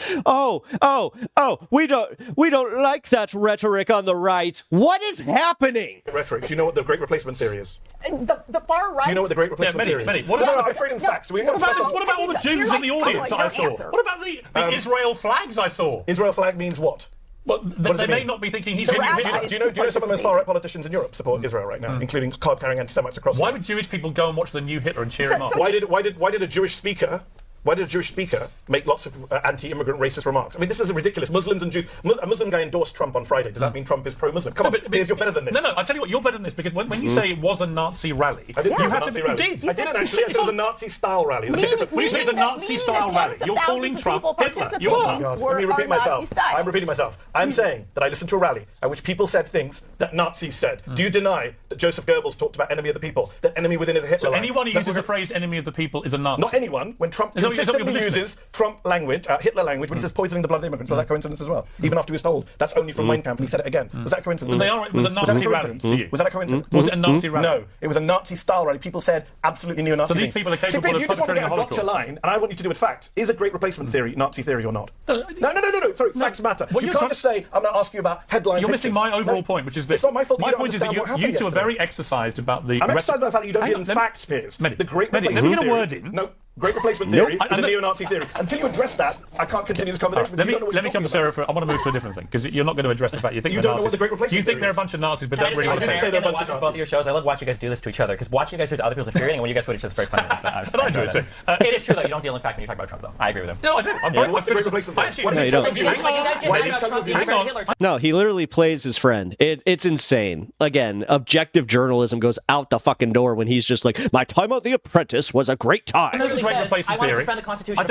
A: we don't like that rhetoric on the right. What is happening?
E: Rhetoric. Do you know what the Great Replacement theory is?
F: The far right.
E: Do you know what the Great Replacement theory is?
B: What about
E: I'm trading facts.
B: What about all the Jews in the audience that I saw? What about the Israel flags I saw?
E: Israel flag means what?
B: Well, they may not be thinking he's
E: Do you know some of the most far-right politicians in Europe support Israel right now, including card-carrying anti-Semites across the world?
B: Why would Jewish people go and watch the new Hitler and cheer him up?
E: Why did a Jewish speaker make lots of anti-immigrant racist remarks? I mean, this is ridiculous. Muslims and Jews. A Muslim guy endorsed Trump on Friday. Does that mean Trump is pro-Muslim? Come on, Piers, you're better than this.
B: No, I tell you what, you're better than this because when you say it was a Nazi rally,
E: I didn't say it was a
B: Nazi
E: rally.
B: You did.
E: I didn't actually. It was a Nazi-style rally.
B: When you say the Nazi-style rally, you're calling Trump Hitler.
E: Let me repeat myself. I'm repeating myself. I'm saying that I listened to a rally at which people said things that Nazis said. Do you deny that Joseph Goebbels talked about enemy of the people? That enemy within is a Hitler line?
B: Anyone who uses the phrase enemy of the people is a Nazi.
E: Not anyone. When Trump consistently uses Trump language, Hitler language, when he says poisoning the blood of the immigrants, was that coincidence as well? Even after he was told that's only from Mein Kampf, and he said it again. Was that a coincidence?
B: It was a Nazi rally.
E: Was that a coincidence?
B: Was it a Nazi rally?
E: No, it was a Nazi-style rally. People said absolutely neo-Nazi
B: things. So these people are capable of
E: you just want to
B: perpetrating
E: get
B: a
E: a gotcha
B: Holocaust.
E: line, and I want you to do with facts. Is a Great Replacement theory Nazi theory or not? No. Sorry, facts matter. You can't just say, I'm going to ask you about headline
B: You're
E: pictures.
B: missing my overall point, which is this.
E: It's not my fault.
B: My point is that you two are very exercised about the...
E: I'm exercised about the fact that you don't deal in facts, Piers. The Great Replacement
B: theory... Let me get a word in.
E: No. Great Replacement theory is a neo-Nazi theory. Until you address that, I can't continue this conversation.
B: Let me come to Sarah I want to move to a different thing, because you're not going to address the fact you think
E: you
B: they're
E: don't know what the Great Replacement
B: Do you think they're a bunch of Nazis, but don't really want to say
C: they're a bunch of Nazis? Both of your shows, I love watching you guys do this to each other, because watching you guys do it to other people is infuriating, and when you guys do it to each other is very funny.
B: But I do it too.
C: It is true, though. You don't deal in fact when you talk about Trump, though. I agree with him.
B: No, I don't.
E: What's the Great Replacement theory?
A: No, you don't.
C: Hang on.
A: No, he literally plays his friend. It's insane. Again, objective journalism goes out the fucking door when he's just like, my time on The Apprentice was a great time.
C: I want to suspend the Constitution.
B: I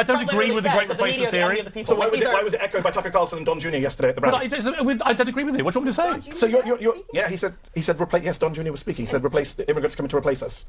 B: don't agree with the Great Replacement theory.
E: So why was it echoed by Tucker Carlson and Don Jr. yesterday at the rally?
B: I don't agree with you. What do you want me to say?
E: So he said replace. Yes, Don Jr. was speaking. He said replace the immigrants coming to replace us.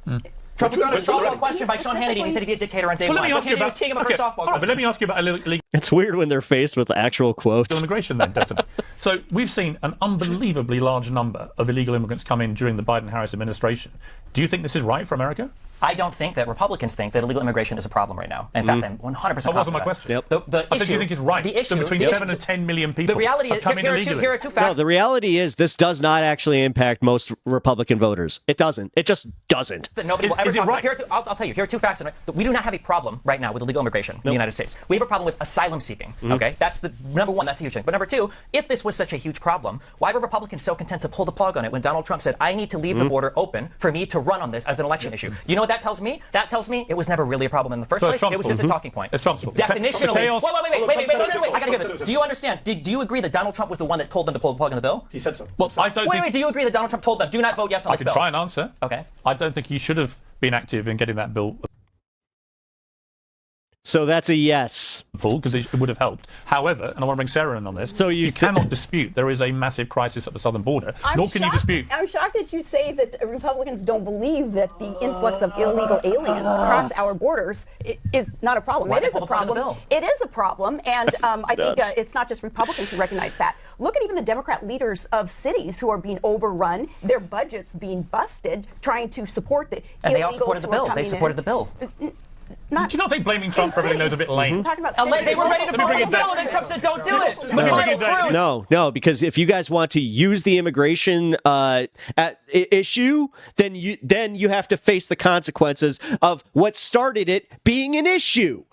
C: Trump was on a softball question by Sean Hannity. He said he'd be a dictator on day one. He was teeing him up for a softball question.
B: But let me ask you about illegal.
A: It's weird when they're faced with actual quotes.
B: Immigration, then, Destin. So we've seen an unbelievably large number of illegal immigrants come in during the Biden-Harris administration. Do you think this is right for America?
C: I don't think that Republicans think that illegal immigration is a problem right now. In fact, I'm 100%
B: That wasn't my question.
A: Yep.
B: I said you think it's right.
C: The issue,
B: that between 7 and 10 million people
C: the reality
B: have
C: is,
B: come in illegally.
C: here are two facts.
A: No, the reality is this does not actually impact most Republican voters. It doesn't. It just doesn't.
C: Nobody will ever talk about. I'll tell you. Here are two facts. We do not have a problem right now with illegal immigration in the United States. We have a problem with asylum seeking. Okay, that's the number one. That's a huge thing. But number two, if this was such a huge problem, why were Republicans so content to pull the plug on it when Donald Trump said, "I need to leave the border open for me to run on this as an election issue"? You know what that tells me? That tells me it was never really a problem in the first place. It was just a talking point.
B: It's Trump's fault.
C: Definitionally. Wait. I gotta get this. Do you understand? Do you agree that Donald Trump was the one that told them to pull the plug on the bill?
E: He said so.
B: Well, I don't think...
C: Do you agree that Donald Trump told them, do not vote yes on this bill?
B: I can try and answer.
C: Okay.
B: I don't think he should have been active in getting that bill.
A: So that's a yes.
B: Because it would have helped. However, and I want to bring Sarah in on this,
A: so you
B: cannot dispute there is a massive crisis at the southern border, nor can you dispute...
F: I'm shocked that you say that Republicans don't believe that the influx of illegal aliens across our borders is not a problem. It is a problem. It is a problem, and I think it's not just Republicans who recognize that. Look at even the Democrat leaders of cities who are being overrun, their budgets being busted, trying to support the illegals.
C: And they all supported the bill. They supported the bill.
B: Do you not think blaming Trump for everything is a bit lame?
C: They were ready to pull the bill, and then Trump said, "Don't do it."
A: No, because if you guys want to use the immigration issue, then you have to face the consequences of what started it being an issue.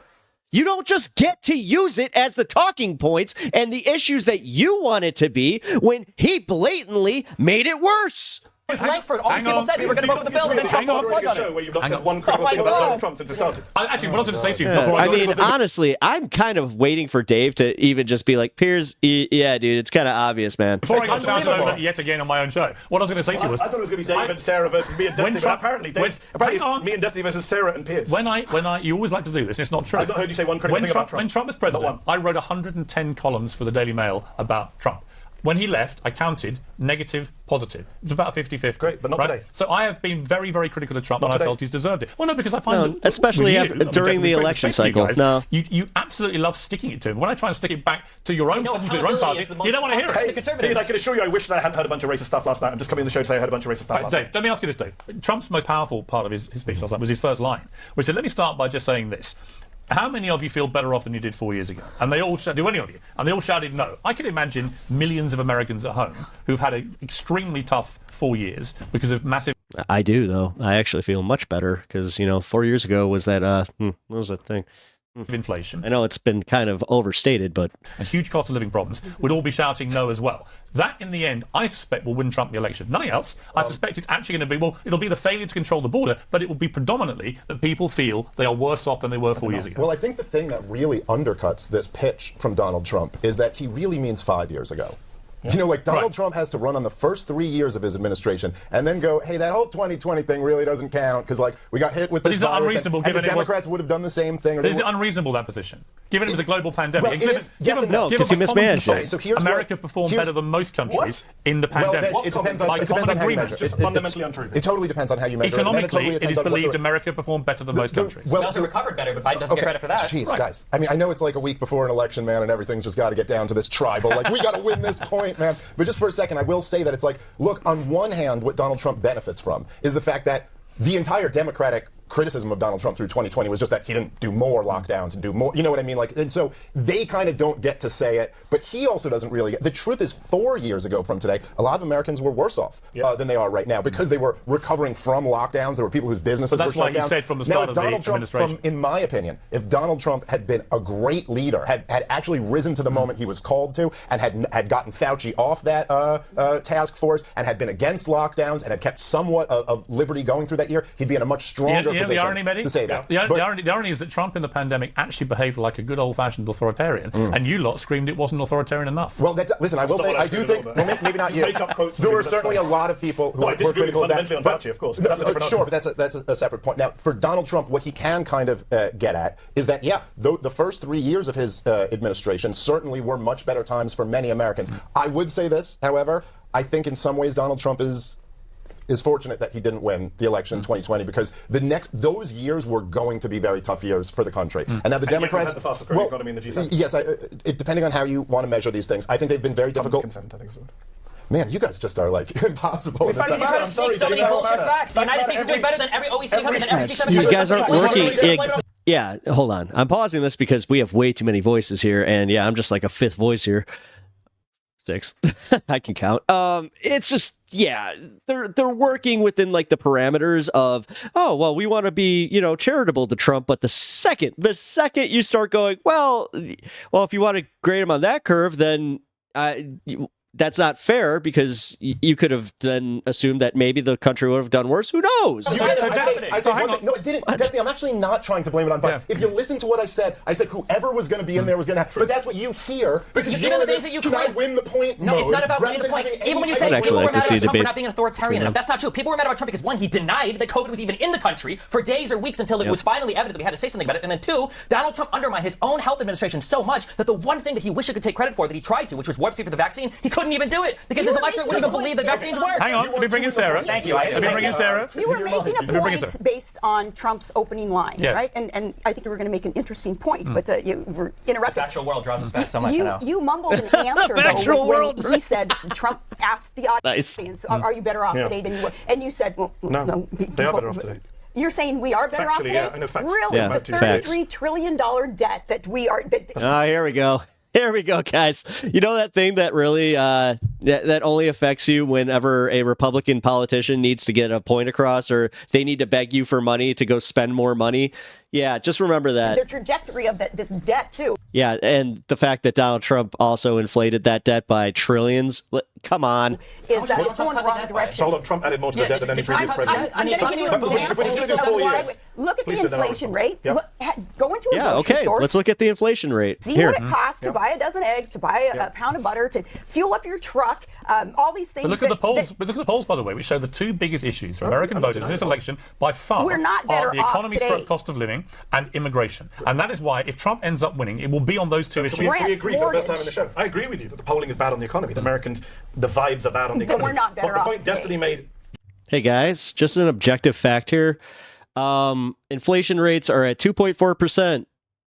A: You don't just get to use it as the talking points and the issues that you want it to be when he blatantly made it worse.
C: Langford, all these people said we were going to vote for the bill, and then Trump pulled the plug on it.
E: Where you've not said one critical thing about Donald Trump since it started.
B: Actually, what I was going to say to you
A: I mean, honestly, I'm kind of waiting for Dave to even just be like, Piers, yeah, dude, it's kind of obvious, man.
B: Before I got shouted over yet again on my own show, what I was going to say to you was...
E: I thought it was going to be Dave and Sarah versus me and Destiny, but apparently it's me and Destiny versus Sarah and Piers.
B: You always like to do this, and it's not true.
E: I've not heard you say one critical thing about Trump.
B: When Trump was president, I wrote 110 columns for the Daily Mail about Trump. When he left, I counted negative, positive. It was about 50-50.
E: Great, but not today.
B: So I have been very, very critical of Trump, and I felt he's deserved it. Well, no, because I find that...
A: especially during the election cycle. No.
B: You absolutely love sticking it to him. When I try and stick it back to your own problems with your own party, you don't want to hear it.
E: Piers, I can assure you I wish that I hadn't heard a bunch of racist stuff last night. I'm just coming on the show to say I heard a bunch of racist stuff last night.
B: Dave, let me ask you this, Dave. Trump's most powerful part of his speech last night was his first line, which said, let me start by just saying this. How many of you feel better off than you did 4 years ago? And they all do any of you? And they all shouted no. I can imagine millions of Americans at home who've had an extremely tough 4 years because of massive...
A: I do, though. I actually feel much better because, 4 years ago was that, what was that thing?
B: Inflation.
A: I know it's been kind of overstated, but...
B: And huge cost of living problems would all be shouting no as well. That, in the end, I suspect will win Trump the election. Nothing else. I suspect it's actually going to be, it'll be the failure to control the border, but it will be predominantly that people feel they are worse off than they were 4 years ago.
D: Well, I think the thing that really undercuts this pitch from Donald Trump is that he really means 5 years ago. Yeah. Donald Trump has to run on the first 3 years of his administration and then go, hey, that whole 2020 thing really doesn't count because, we got hit with this virus and the Democrats would have done the same thing.
B: Is it unreasonable, that position? Given it was a global pandemic.
D: Yes and no,
A: because he mismanaged it.
D: So here's
B: America performed better than most countries in the pandemic.
D: Well, it depends on how you measure.
E: It's fundamentally untrue.
D: It totally depends on how you measure.
B: Economically, it is believed America performed better than most countries.
C: We also recovered better, but Biden doesn't get credit for that.
D: Jeez, guys. I mean, I know it's like a week before an election, man, and everything's just got to get down to this tribal. We got to win this point, man. But just for a second, I will say that it's look, on one hand, what Donald Trump benefits from is the fact that the entire Democratic criticism of Donald Trump through 2020 was just that he didn't do more lockdowns and do more, you know what I mean? And so they kind of don't get to say it, but he also doesn't really get. The truth is, 4 years ago from today, a lot of Americans were worse off than they are right now because they were recovering from lockdowns. There were people whose businesses were shut down.
B: That's why he said from the start of the administration.
D: In my opinion, if Donald Trump had been a great leader, had actually risen to the moment he was called to, and had gotten Fauci off that task force, and had been against lockdowns, and had kept somewhat of liberty going through that year, he'd be in a much stronger position to say that.
B: The irony is that Trump in the pandemic actually behaved like a good old-fashioned authoritarian, and you lot screamed it wasn't authoritarian enough.
D: Well, listen, I will say, I do think, maybe not you. There were certainly a lot of people who were critical of that.
E: Fundamentally on Fauci, of course.
D: Sure, but that's a separate point. Now, for Donald Trump, what he can kind of get at is that, the first 3 years of his administration certainly were much better times for many Americans. I would say this, however, I think in some ways Donald Trump is fortunate that he didn't win the election in 2020 because those years were going to be very tough years for the country. And now the Democrats,
E: the fastest growing economy in the G7.
D: Yes, depending on how you want to measure these things, I think they've been very difficult.
E: Consent, I think so.
D: Man, you guys just are impossible.
C: You're trying to sneak so many bullshit facts. The United States is doing better than every OECD country, than every G7 country.
A: You guys aren't working. Yeah, hold on. I'm pausing this because we have way too many voices here, and I'm just like a fifth voice here. 6. I can count. It's just, they're working within the parameters of, we want to be, charitable to Trump. But the second you start going, well, if you want to grade him on that curve, then that's not fair because you could have then assumed that maybe the country would have done worse. Who knows?
D: I said one thing. No, it didn't. Destiny, I'm actually not trying to blame it on Biden. If you listen to what I said whoever was going to be in there was going to have. But that's what you hear because you're trying to win the point.
C: No, it's not about winning the point. Even when you say people were mad about Trump for not being an authoritarian enough, that's not true. People were mad about Trump because 1, he denied that COVID was even in the country for days or weeks until it was finally evident that we had to say something about it. And then 2, Donald Trump undermined his own health administration so much that the one thing that he wished he could take credit for that he tried to, which was warp speed for the vaccine, he couldn't even do it because his electorate wouldn't even believe that vaccines work.
B: Hang on, let me bring in Sarah.
C: Thank you.
B: Let me bring in Sarah.
F: You were making a point based on Trump's opening line, right? And I think you were going to make an interesting point, but you were interrupted.
C: The factual world drives us back so much.
F: You mumbled an answer when he said Trump asked the audience, "Are you better off today than you were?" And you said, "Well, no,
E: they are better off today."
F: You're saying we are better off today?
E: Yeah, I know facts.
F: Really? The $33 trillion debt that we are...
A: Here we go. Here we go, guys. You know that thing that really That only affects you whenever a Republican politician needs to get a point across, or they need to beg you for money to go spend more money. Yeah, just remember that.
F: The trajectory of this debt, too.
A: Yeah, and the fact that Donald Trump also inflated that debt by trillions. Come on.
F: Is that it's going the wrong direction?
E: Donald Trump added more to the debt than any previous president.
F: I'm going to give you an example. Look at the inflation rate. Go into a grocery store.
A: Let's look at the inflation rate.
F: See what it costs to buy a dozen eggs, to buy a pound of butter, to fuel up your truck, all these things.
B: But look at the polls. But look at the polls, by the way, which show the two biggest issues for American voters in this election by far
F: We're not better
B: are the
F: off
B: economy,
F: today.
B: cost of living, and immigration. And that is why, if Trump ends up winning, it will be on those two issues.
E: We agree for the first time in the show. I agree with you that the polling is bad on the economy. The Americans, the vibes are bad on the economy.
F: We're not better
E: but the
F: off
E: point
F: today.
E: Destiny made.
A: Hey guys, just an objective fact here. Inflation rates are at 2.4%,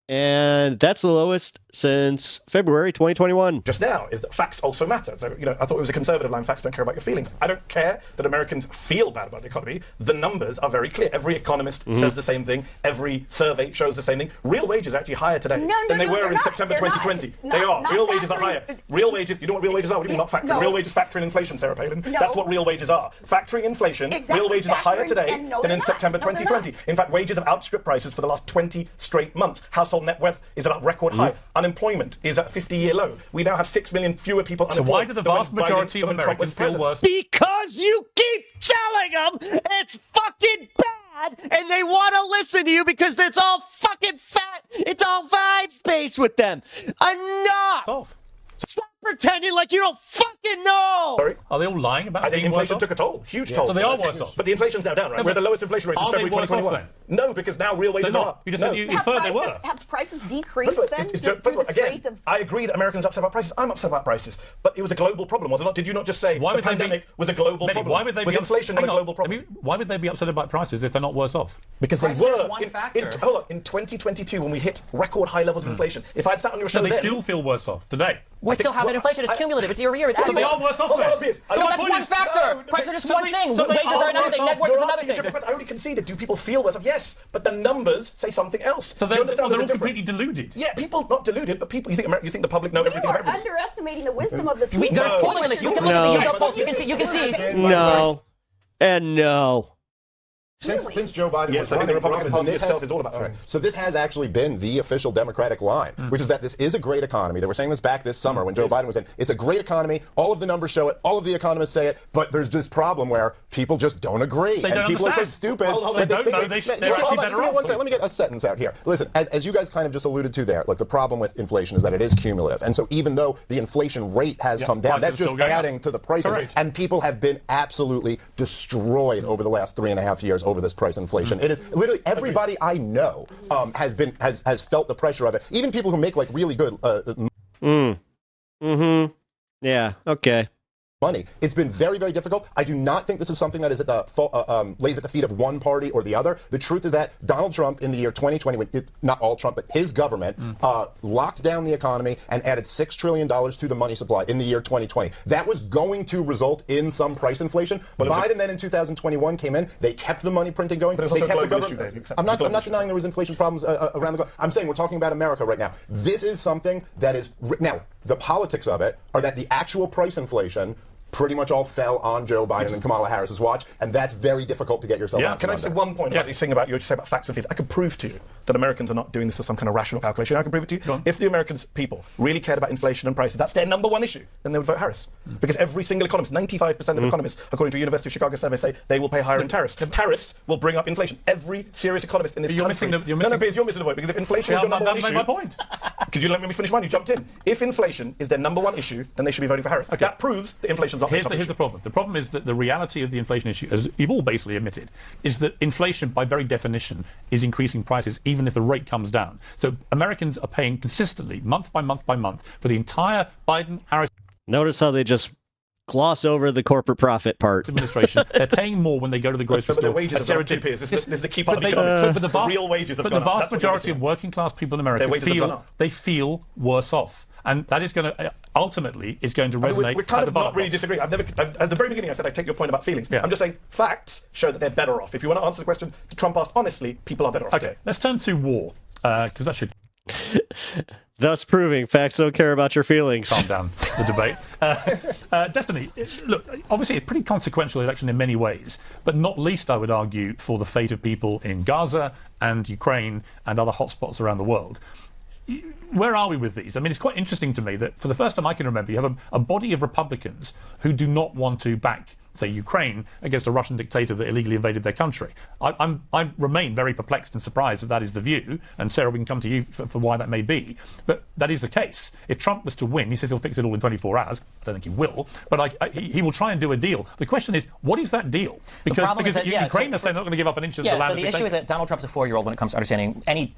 A: and that's the lowest since February 2021.
E: Just now is that facts also matter. So, I thought it was a conservative line, facts don't care about your feelings. I don't care that Americans feel bad about the economy. The numbers are very clear. Every economist says the same thing. Every survey shows the same thing. Real wages are actually higher today than they were in September 2020. They are. Real wages are higher. Real wages, you know what real wages are? What do you mean not factoring? Real wages factor in inflation, Sarah Palin. That's what real wages are. Factoring inflation, real wages are higher today than in September 2020. In fact, wages have outstripped prices for the last 20 straight months. Household net worth is at a record high. Unemployment is at a 50-year low. We now have 6 million fewer people unemployed.
B: So why do the vast majority of Americans feel worse?
A: Because you keep telling them it's fucking bad, and they want to listen to you because it's all fucking fat. It's all vibes based with them. Enough. Stop pretending like you don't fucking know.
E: Sorry?
B: Are they all lying about
E: I think
B: being worse
E: inflation
B: off?
E: took a toll, huge toll.
B: So they are worse off.
E: But the inflation's now down, right?
B: No,
E: We're at the lowest inflation rate since
B: are they
E: February
B: worse off
E: 2021. No, because now real wages
B: They're
E: are
B: not.
E: up.
B: You just
E: No.
B: said you inferred they were.
F: Have prices decreased
E: First of all,
F: then?
E: first of all, again, I agree that Americans are upset about prices. I'm upset about prices. But it was a global problem, was it not? Did you not just say the pandemic was a global problem?
B: Why would they
E: was inflation not a global problem?
B: Why would they be upset about prices if they're not worse off?
E: Because they
C: Prices
E: were.
C: is one factor.
E: Hold on, in 2022, when we hit record high levels of inflation, if I'd sat on your show
B: So they
E: then,
B: still feel worse off today.
C: We still have that inflation. It's cumulative. It's year-to-year.
B: So they are worse off
E: Hold
B: then.
E: on, Piers.
C: So that's one factor. Prices are just one thing. Wages are another thing. Net worth is another thing.
E: I already conceded. Do people feel worse off? Yes, but the numbers say something else.
B: So
E: Do you understand
B: they're
E: there's
B: all
E: a difference?
B: completely deluded.
E: Yeah, people not deluded, but people. You think the public know
F: You
E: everything
F: are
E: about everything?
F: underestimating the wisdom of the people.
C: There's polling limits. You can look at the YouGov polls. You can see.
A: No. And no.
D: Since Joe Biden
E: Yes,
D: was
E: I think the
D: running for
E: Republican
D: office,
E: Party
D: and this
E: itself is all about feelings.
D: So this has actually been the official Democratic line, which is that this is a great economy. They were saying this back this summer when Joe Biden was in. It's a great economy. All of the numbers show it. All of the economists say it. But there's this problem where people just don't agree,
B: They
D: and
B: don't
D: people are so
B: understand.
D: stupid.
B: They don't know. They're actually better off.
D: Let me get a sentence out here. Listen, as you guys kind of just alluded to there, look, the problem with inflation is that it is cumulative, and so even though the inflation rate has come down, that's just adding to the prices, and people have been absolutely destroyed over the last 3.5 years over this price inflation. It is literally everybody I know has felt the pressure of it. Even people who make like really good
A: Yeah, okay.
D: money. It's been very, very difficult. I do not think this is something that is at the lays at the feet of one party or the other. The truth is that Donald Trump in the year 2020, not all Trump, but his government locked down the economy and added $6 trillion to the money supply in the year 2020. That was going to result in some price inflation. But Biden then in 2021 came in. They kept the money printing going. They kept the government. I'm not denying there was inflation problems around the globe. I'm saying we're talking about America right now. This is something that is now the politics of it are that the actual price inflation pretty much all fell on Joe Biden and Kamala Harris's watch, and that's very difficult to get yourself out.
E: Can I just say one point about this thing about you say about facts and feelings? I can prove to you that Americans are not doing this as some kind of rational calculation. I can prove it to you. If the Americans people really cared about inflation and prices, that's their number one issue, then they would vote Harris. Because every single economist, 95% of economists, according to a University of Chicago survey, say they will pay higher in tariffs. Tariffs will bring up inflation. Every serious economist in this country. You're missing the point, because if inflation is your number one issue,
B: my point.
E: Could you let me finish mine? You jumped in. If inflation is their number one issue, then they should be voting for Harris. Okay. That proves that inflation's not
B: Here's the problem. The problem is that the reality of the inflation issue, as you've all basically admitted, is that inflation, by very definition, is increasing prices even if the rate comes down. So Americans are paying consistently, month by month by month, for the entire Biden-Harris
A: Notice how they just gloss over the corporate profit part.
B: administration. They're paying more when they go to the grocery
E: But
B: store.
E: their wages have gone up too, Piers. This is the key part of
B: But
E: economics.
B: the vast,
E: real wages have
B: but
E: gone
B: the
E: up.
B: vast
E: That's what you're
B: majority of
E: missing.
B: working class people in
E: Their
B: America
E: wages have gone up.
B: feel worse off. And that is going to, ultimately, is going to resonate.
E: We're kind
B: at
E: of
B: the
E: not
B: bottom.
E: really disagreeing. At the very beginning, I said I take your point about feelings.
B: Yeah.
E: I'm just saying facts show that they're better off. If you want to answer the question Trump asked honestly, people are better off
B: Okay,
E: today.
B: let's turn to war, because that should...
A: Thus proving facts don't care about your feelings.
B: Calm down, the debate. Destiny, look, obviously a pretty consequential election in many ways, but not least, I would argue, for the fate of people in Gaza and Ukraine and other hotspots around the world. Where are we with these? I mean, it's quite interesting to me that for the first time I can remember, you have a body of Republicans who do not want to back, say, Ukraine against a Russian dictator that illegally invaded their country. I remain very perplexed and surprised that is the view, and Sarah, we can come to you for why that may be, but that is the case. If Trump was to win, he says he'll fix it all in 24 hours. I don't think he will, but he will try and do a deal. The question is, what is that deal? Because Ukraine is saying they're not going to give up an inch of the land.
C: So the issue is that Donald Trump is a 4-year-old when it comes to understanding any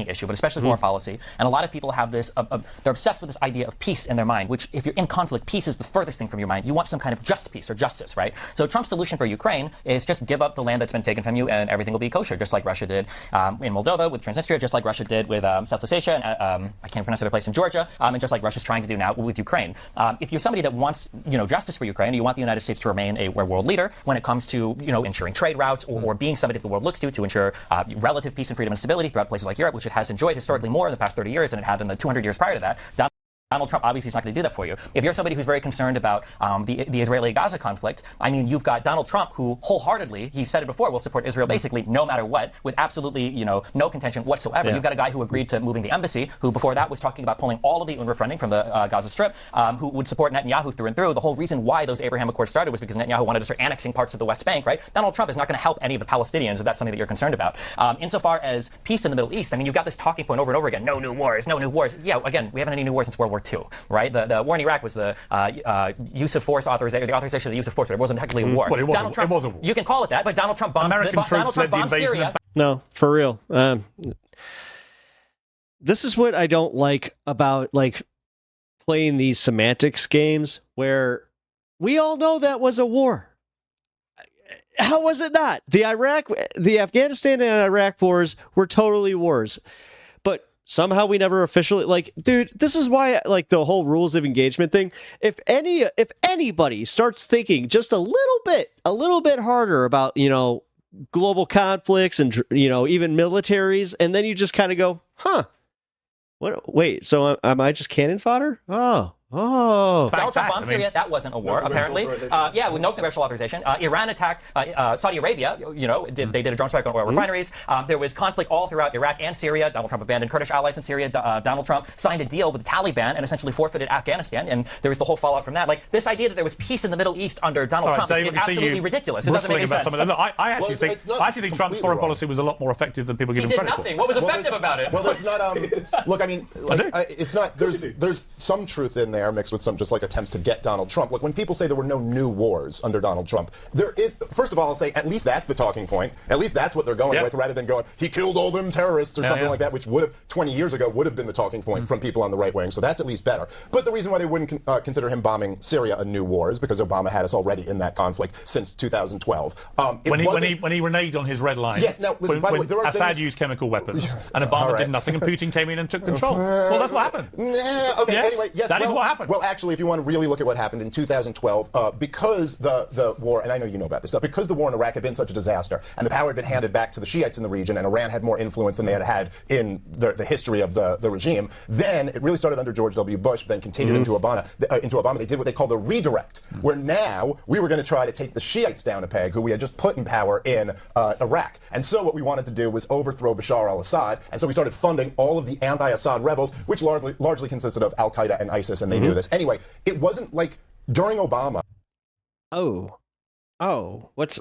C: issue, but especially foreign policy. And a lot of people have this, they're obsessed with this idea of peace in their mind, which if you're in conflict, peace is the furthest thing from your mind. You want some kind of just peace or justice, right? So Trump's solution for Ukraine is just give up the land that's been taken from you and everything will be kosher, just like Russia did in Moldova with Transnistria, just like Russia did with South Ossetia, and I can't pronounce the other place in Georgia, and just like Russia's trying to do now with Ukraine. If you're somebody that wants, justice for Ukraine, and you want the United States to remain a world leader when it comes to, ensuring trade routes or being somebody that the world looks to ensure relative peace and freedom and stability throughout places like Europe, which it has enjoyed historically more in the past 30 years than it had in the 200 years prior to that. Donald Trump obviously is not going to do that for you. If you're somebody who's very concerned about the Israeli-Gaza conflict, I mean, you've got Donald Trump who wholeheartedly, he said it before, will support Israel basically no matter what, with absolutely, no contention whatsoever. Yeah. You've got a guy who agreed to moving the embassy, who before that was talking about pulling all of the UNRWA funding from the Gaza Strip, who would support Netanyahu through and through. The whole reason why those Abraham Accords started was because Netanyahu wanted to start annexing parts of the West Bank, right? Donald Trump is not going to help any of the Palestinians if that's something that you're concerned about. Insofar as peace in the Middle East, I mean, you've got this talking point over and over again, no new wars, no new wars. Yeah, again, we haven't had any new wars since World War II, right? The war in Iraq was the use of force authorization, the authorization of the use of force. It wasn't technically a war.
B: Well,
C: Donald Trump,
B: it was a war.
C: You can call it that, but Donald Trump bombed Syria.
A: No, for real. This is what I don't like about playing these semantics games where we all know that was a war. How was it not? The Afghanistan and Iraq wars were totally wars. But somehow we never officially, dude, this is why, the whole rules of engagement thing, if anybody starts thinking just a little bit harder about, global conflicts and, even militaries, and then you just kind of go, what? Wait, so am I just cannon fodder? Oh.
C: Donald Trump bombed Syria. That wasn't a war, apparently. With no congressional authorization. Iran attacked Saudi Arabia. They did a drone strike on oil refineries. There was conflict all throughout Iraq and Syria. Donald Trump abandoned Kurdish allies in Syria. Donald Trump signed a deal with the Taliban and essentially forfeited Afghanistan. And there was the whole fallout from that. This idea that there was peace in the Middle East under Donald Trump is absolutely ridiculous. It doesn't make any sense.
B: I actually think Trump's foreign policy was a lot more effective than people give him credit for.
C: He did nothing. What was effective about it?
D: Well, there's not. Look, I mean, it's not. There's some truth in there mixed with some just attempts to get Donald Trump. Look, when people say there were no new wars under Donald Trump, there is, first of all, I'll say at least that's the talking point. At least that's what they're going with, rather than going, he killed all them terrorists or something like that, which would have, 20 years ago, would have been the talking point from people on the right wing. So that's at least better. But the reason why they wouldn't consider him bombing Syria a new war is because Obama had us already in that conflict since 2012. When he
B: reneged on his red line.
D: Yes, now, listen, by the way, there are
B: Assad used chemical weapons, and Obama did nothing, and Putin came in and took control. Well, that's what happened.
D: Anyway, yes,
B: that is what happened.
D: Well, actually, if you want to really look at what happened in 2012, because the war, and I know you know about this stuff, because the war in Iraq had been such a disaster, and the power had been handed back to the Shiites in the region, and Iran had more influence than they had had in the history of the regime, then it really started under George W. Bush, but then continued into Obama. They did what they call the redirect, where now we were going to try to take the Shiites down a peg, who we had just put in power in Iraq. And so what we wanted to do was overthrow Bashar al-Assad, and so we started funding all of the anti-Assad rebels, which largely consisted of Al-Qaeda and ISIS, and they knew this. Anyway, it wasn't during Obama.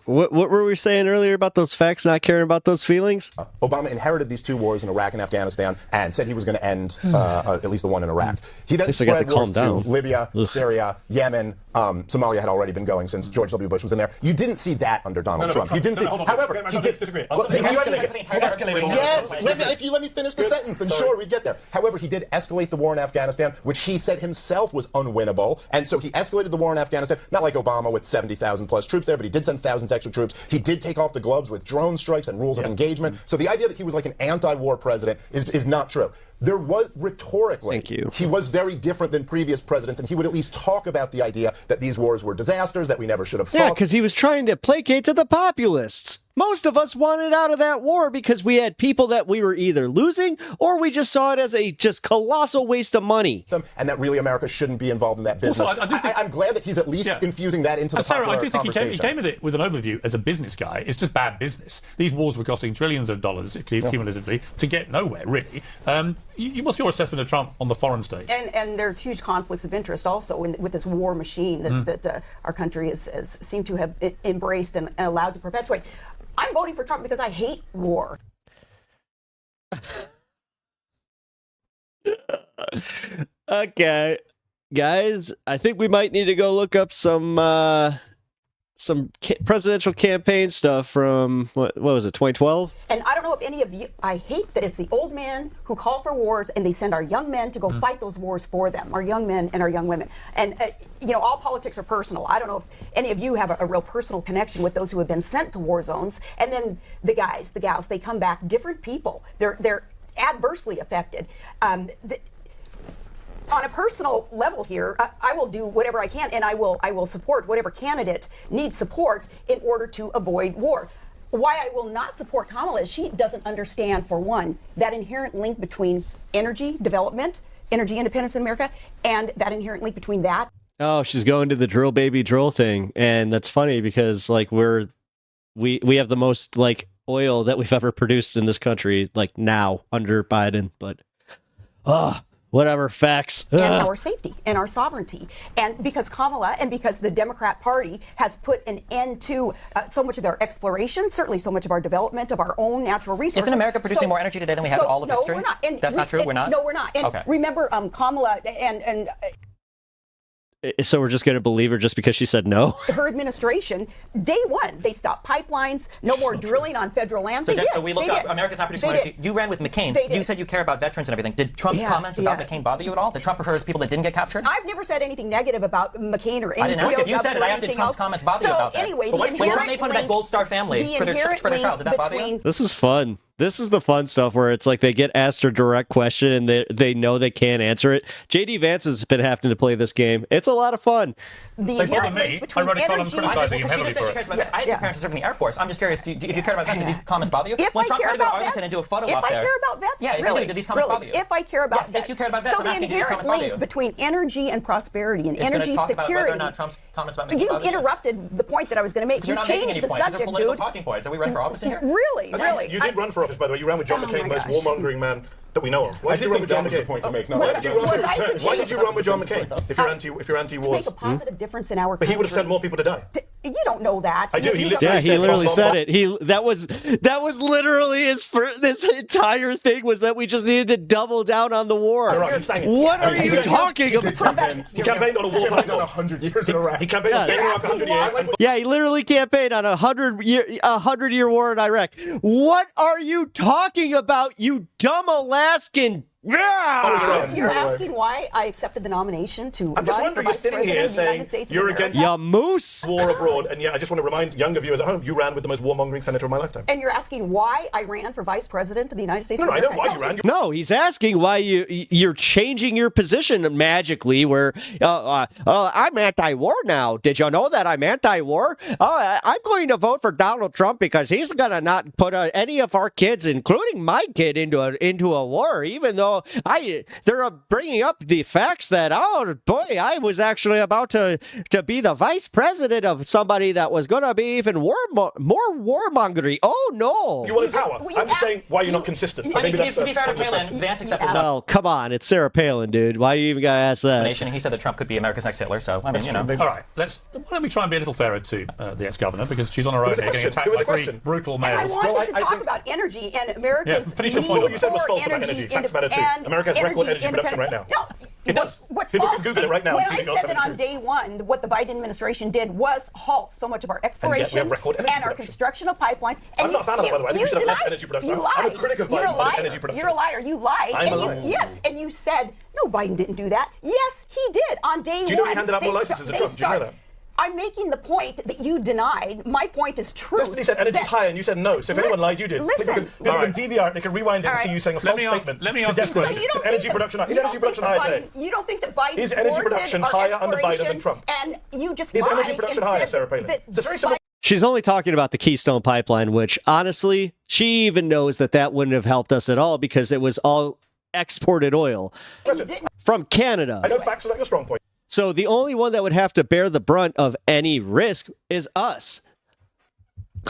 A: What were we saying earlier about those facts not caring about those feelings?
D: Obama inherited these two wars in Iraq and Afghanistan and said he was going to end at least the one in Iraq. He then spread wars to Libya, Syria, Yemen. Somalia had already been going since George W. Bush was in there. You didn't see that under Donald Trump. You didn't see. However, he did. Yes, if you let me finish the sentence, then sure, we'd get there. However, he did escalate the war in Afghanistan, which he said himself was unwinnable, and so he escalated the war in Afghanistan. Not like Obama with 70,000 plus troops there, but he did send thousands extra troops. He did take off the gloves with drone strikes and rules of engagement. So the idea that he was like an anti-war president is not true. There was, rhetorically, he was very different than previous presidents, and he would at least talk about the idea that these wars were disasters, that we never should have fought.
A: Yeah, because he was trying to placate to the populists. Most of us wanted out of that war because we had people that we were either losing or we just saw it as a just colossal waste of money.
D: And that really America shouldn't be involved in that business.
B: Also,
D: I'm glad that he's at least infusing that into the popular
B: I do think
D: conversation.
B: he came at it with an overview as a business guy. It's just bad business. These wars were costing trillions of dollars cumulatively to get nowhere, really. What's your assessment of Trump on the foreign stage?
F: And there's huge conflicts of interest also with this war machine that our country has seemed to have embraced and allowed to perpetuate. I'm voting for Trump because I hate war.
A: Okay, guys, I think we might need to go look up some presidential campaign stuff from what was it, 2012?
F: And I don't know if any of you, I hate that it's the old men who call for wars and they send our young men to go fight those wars for them, our young men and our young women. And, all politics are personal. I don't know if any of you have a real personal connection with those who have been sent to war zones. And then the guys, the gals, they come back different people. They're adversely affected. On a personal level here, I will do whatever I can, and I will support whatever candidate needs support in order to avoid war. Why I will not support Kamala is she doesn't understand, for one, that inherent link between energy development, energy independence in America, and that inherent link between that.
A: Oh, she's going to the drill baby drill thing, and that's funny because like we have the most like oil that we've ever produced in this country, like now under Biden, but whatever, facts.
F: And our safety and our sovereignty. And because Kamala and because the Democrat Party has put an end to so much of our exploration, certainly so much of our development of our own natural resources.
C: Isn't America producing more energy today than we have all of history?
F: No, we're not. And
C: that's not true? We're not?
F: No, we're not. And
C: okay.
F: Remember, Kamala and
A: so we're just going to believe her just because she said no?
F: Her administration, day one, they stopped pipelines, no more drilling on federal lands.
C: So we looked up, America's not producing more energy. You ran with McCain. You said you care about veterans and everything. Did Trump's comments about McCain bother you at all? Did Trump prefers people that didn't get captured?
F: I've never said anything negative about McCain or any.
C: I didn't ask if you said it. I asked if Trump's comments bother you about that.
F: Anyway,
C: when Trump made fun of that Gold Star family for their child, did that bother you?
A: This is fun. This is the fun stuff where it's like they get asked a direct question and they know they can't answer it. JD Vance has been having to play this game. It's a lot of fun.
B: They bother me. I wrote a column criticizing him heavily for it.
C: I have parents who serve in the Air Force. I'm just curious, if you care about vets, do these comments bother you? When Trump tried to go to Arlington and do a photo op there.
F: If I care about vets, really,
C: did these comments bother you?
F: If I care about vets.
C: If you care about vets,
F: so
C: I'm asking, do these comments bother you?
F: the inherent link between energy and prosperity and energy
C: talk
F: security.
C: About whether or not Trump's comments about
F: you interrupted the point that I was going to make.
C: You changed the subject, dude. These are political talking points. Are we running for office in here?
F: Really?
E: You did run for office, by the way. You ran with John McCain, most warmongering man that we know of. Why did you run with John McCain?
D: Point to make.
E: Why did you run with John McCain if you're anti-wars?
F: To make a positive difference in our country.
E: But he would have sent more people to die.
F: You don't know that.
E: I do.
A: He literally said it. That was literally this entire thing was that we just needed to double down on the war. What are you talking about?
E: He campaigned on a war
D: on 100 years in Iraq.
E: He campaigned on Iraq 100 years.
A: Yeah, he literally campaigned on a 100-year war in Iraq. What are you talking about, you dumb Alaskan?
F: You're asking why I accepted the nomination to
E: I'm just
F: run
E: wondering,
F: for
E: you're
F: Vice
E: sitting here
F: President of the
E: saying
F: United States
E: you're
F: of
E: against
A: ya moose
E: war abroad, and yet I just want to remind younger viewers at home, you ran with the most warmongering senator of my lifetime.
F: And you're asking why I ran for Vice President of the United States of America?
E: I know why you ran.
A: No, he's asking why you're changing your position magically where I'm anti-war now. Did you know that I'm anti-war? I'm going to vote for Donald Trump because he's going to not put any of our kids, including my kid, into a war, even though they're bringing up the facts that, oh boy, I was actually about to be the vice president of somebody that was going to be even more warmongering. Oh no!
E: You want power? I'm just saying why you're not consistent.
C: To be fair to Palin, Vance accepted.
A: Well, come on, it's Sarah Palin, dude. Why do you even gotta ask that?
C: And he said that Trump could be America's next Hitler. So I mean,
B: All right, why don't we try and be a little fairer to the ex-governor because she's on her own here getting attacked by three brutal males.
F: And I wanted to talk about energy and America's.
B: Finish your point.
E: What you said was false about energy. Facts matter too. America has record energy production right now.
F: No.
E: It does.
F: What's
E: People
F: false?
E: can Google it right now.
F: When
E: and see
F: I said that on day one, what the Biden administration did was halt so much of our exploration and our construction of pipelines. And
E: I'm not a fan of that, by the way. I think we should have less energy production.
F: You lied.
E: I'm a critic of Biden on energy production.
F: You're a liar. You lied.
E: I'm a liar.
F: Yes, and you said, no, Biden didn't do that. Yes, he did. On day one.
E: Do you know he handed out more licenses to Trump? Do you know that?
F: I'm making the point that you denied. My point is true.
E: Yesterday said energy's higher, and you said no. So if anyone lied, you did.
F: Listen.
E: They can DVR it. They can rewind it and see you saying a false statement.
B: Let me ask this question.
F: So
E: energy production higher. Is energy production higher today?
F: You don't think that Biden
E: is energy production higher under Biden than Trump?
F: And you just
E: is energy production higher, Sarah Palin? It's very simple.
A: She's only talking about the Keystone Pipeline, which honestly, she even knows that wouldn't have helped us at all because it was all exported oil from Canada.
E: I know facts are not your strong point.
A: So the only one that would have to bear the brunt of any risk is us.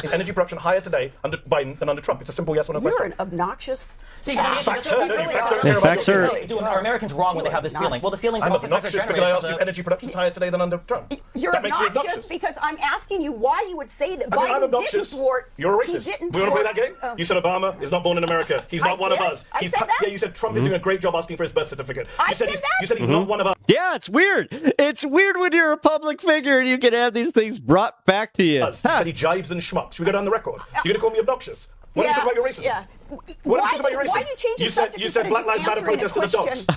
E: Is energy production higher today under Biden than under Trump? It's a simple yes or no
F: You're
E: question.
F: an obnoxious.
C: See, facts
A: are.
C: Are Americans wrong when they have this feeling? Well, the feeling's
E: I'm
C: oftentimes
E: obnoxious because I asked if energy production is higher today than under Trump.
F: You're
E: that makes me
F: obnoxious
E: obnoxious
F: because I'm asking you why you would say that
E: I mean, I'm
F: Biden
E: obnoxious.
F: didn't thwart.
E: You're a racist. We want to play that game? You said Obama is not born in America. He's not one of us.
F: I said that?
E: Yeah, you said Trump is doing a great job asking for his birth certificate.
F: I said that?
E: You said he's not one of us.
A: Yeah, it's weird. It's weird when you're a public figure and you can have these things brought back to you.
E: You said he jives and schmucks. Should we go down the record? You're going to call me obnoxious? Why don't you talk about your racism?
F: Yeah.
E: Why don't you talk about your racism?
F: Why do you change the subject?
E: You said Black Lives Matter protesters are dogs.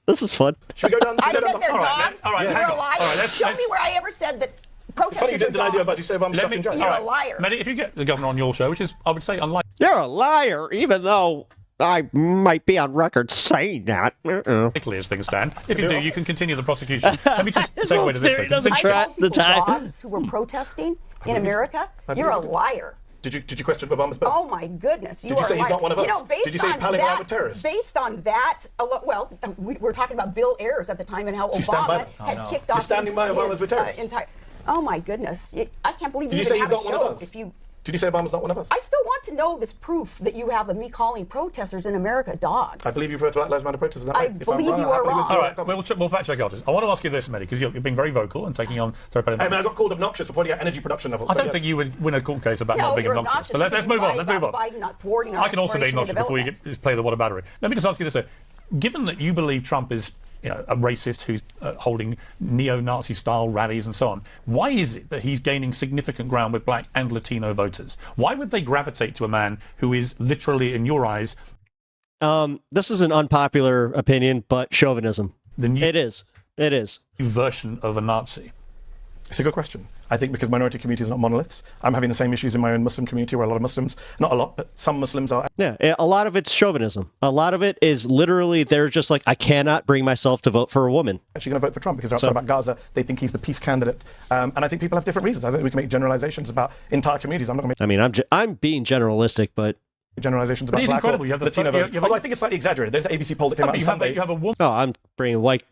A: This is fun.
E: Should we go down?
F: I said they're
B: All right,
F: dogs.
B: all right,
F: You're
B: hang
F: a
B: on.
F: liar.
B: All right, let's-
F: Show me where I ever said that protesters
E: Funny you didn't
F: are
E: deny the
F: dogs.
E: about you say Obama's shocking giant.
F: You're a liar.
B: Mehdi, if you get the governor on your show, which is, I would say, unlikely.
A: You're a liar, even though I might be on record saying that.
B: Likely as things stand. If you do, you can continue the prosecution. Let me just segue to this thing.
A: doesn't
F: I
A: try
F: told
A: the
F: people
A: time.
F: dogs who were protesting in America, you're a liar.
E: Did you question Obama's birth?
F: Oh my goodness!
E: Did you say he's not one of us?
F: Based
E: Did you say he's
F: on
E: palling
F: that,
E: around with terrorists?
F: Based on that, we're talking about Bill Ayers at the time and how
E: you stand by
F: Obama
E: that?
F: had kicked off
E: standing by Obama's with terrorists?
F: entire. Oh my goodness! I can't believe
E: Did you
F: you
E: say
F: even
E: he's
F: have
E: not
F: a
E: one
F: show.
E: of us?
F: If you,
E: Did you say Obama's not one of us?
F: I still want to know this proof that you have of me calling protesters in America dogs.
E: I believe you referred to Black Lives Matter protesters.
F: I believe you are wrong.
B: All right, we'll fact check after this. I want to ask you this, Mehdi, because you're being very vocal and taking on.
E: I mean, I got called obnoxious for pointing out energy production levels.
B: I don't think you would win a court case about not being
F: you're
B: obnoxious. But let's move on. Let's move on.
F: Biden not thwarting our
B: I can also be
F: exploration and
B: obnoxious before you
F: development.
B: just play the whataboutery. Let me just ask you this: given that you believe Trump is a racist who's holding neo-Nazi style rallies and so on, why is it that he's gaining significant ground with black and Latino voters? Why would they gravitate to a man who is literally, in your eyes,
A: this is an unpopular opinion, but chauvinism.
B: the new
A: It is. It is.
B: version of a Nazi?
E: It's a good question. I think because minority communities are not monoliths. I'm having the same issues in my own Muslim community where a lot of Muslims, not a lot, but some Muslims are.
A: Yeah, a lot of it's chauvinism. A lot of it is literally they're just like, I cannot bring myself to vote for a woman.
E: Actually going to vote for Trump because they're upset about Gaza. They think he's the peace candidate. And I think people have different reasons. I think we can make generalizations about entire communities. I'm not going to make
A: I'm being generalistic, but
E: generalizations
B: But
E: about
B: he's
E: black
B: incredible.
E: or
B: You have the
E: Latino
B: you have-
E: voters.
B: you have
E: Although
B: a-
E: I think it's slightly exaggerated. There's an ABC poll that came out on Sunday.
B: you have a woman.
A: oh, I'm bringing white.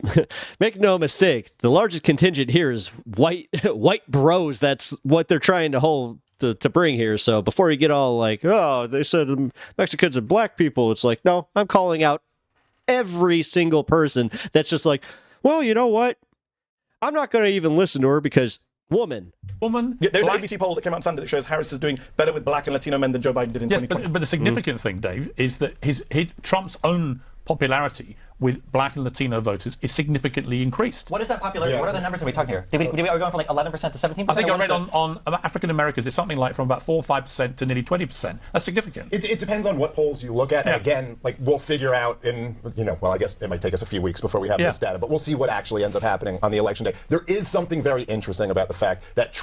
A: Make no mistake, the largest contingent here is white bros. That's what they're trying to hold to bring here. So before you get all like, oh, they said Mexicans and black people, it's like, no, I'm calling out every single person that's just like, well, you know what? I'm not going to even listen to her because woman.
E: Yeah, there's an ABC poll that came out on Sunday that shows Harris is doing better with black and Latino men than Joe Biden did in
B: Yes,
E: 2020.
B: but the significant thing, Dave, is that his Trump's own popularity with black and Latino voters is significantly increased.
C: What is that popularity? What are the numbers that we talking here? Are we going from like 11% to 17%?
B: I think I read on African Americans, it's something like from about 4 or 5% to nearly 20%. That's significant.
D: It depends on what polls you look at.
B: Yeah.
D: And again, like we'll figure out in, well, I guess it might take us a few weeks before we have this data, but we'll see what actually ends up happening on the election day. There is something very interesting about the fact that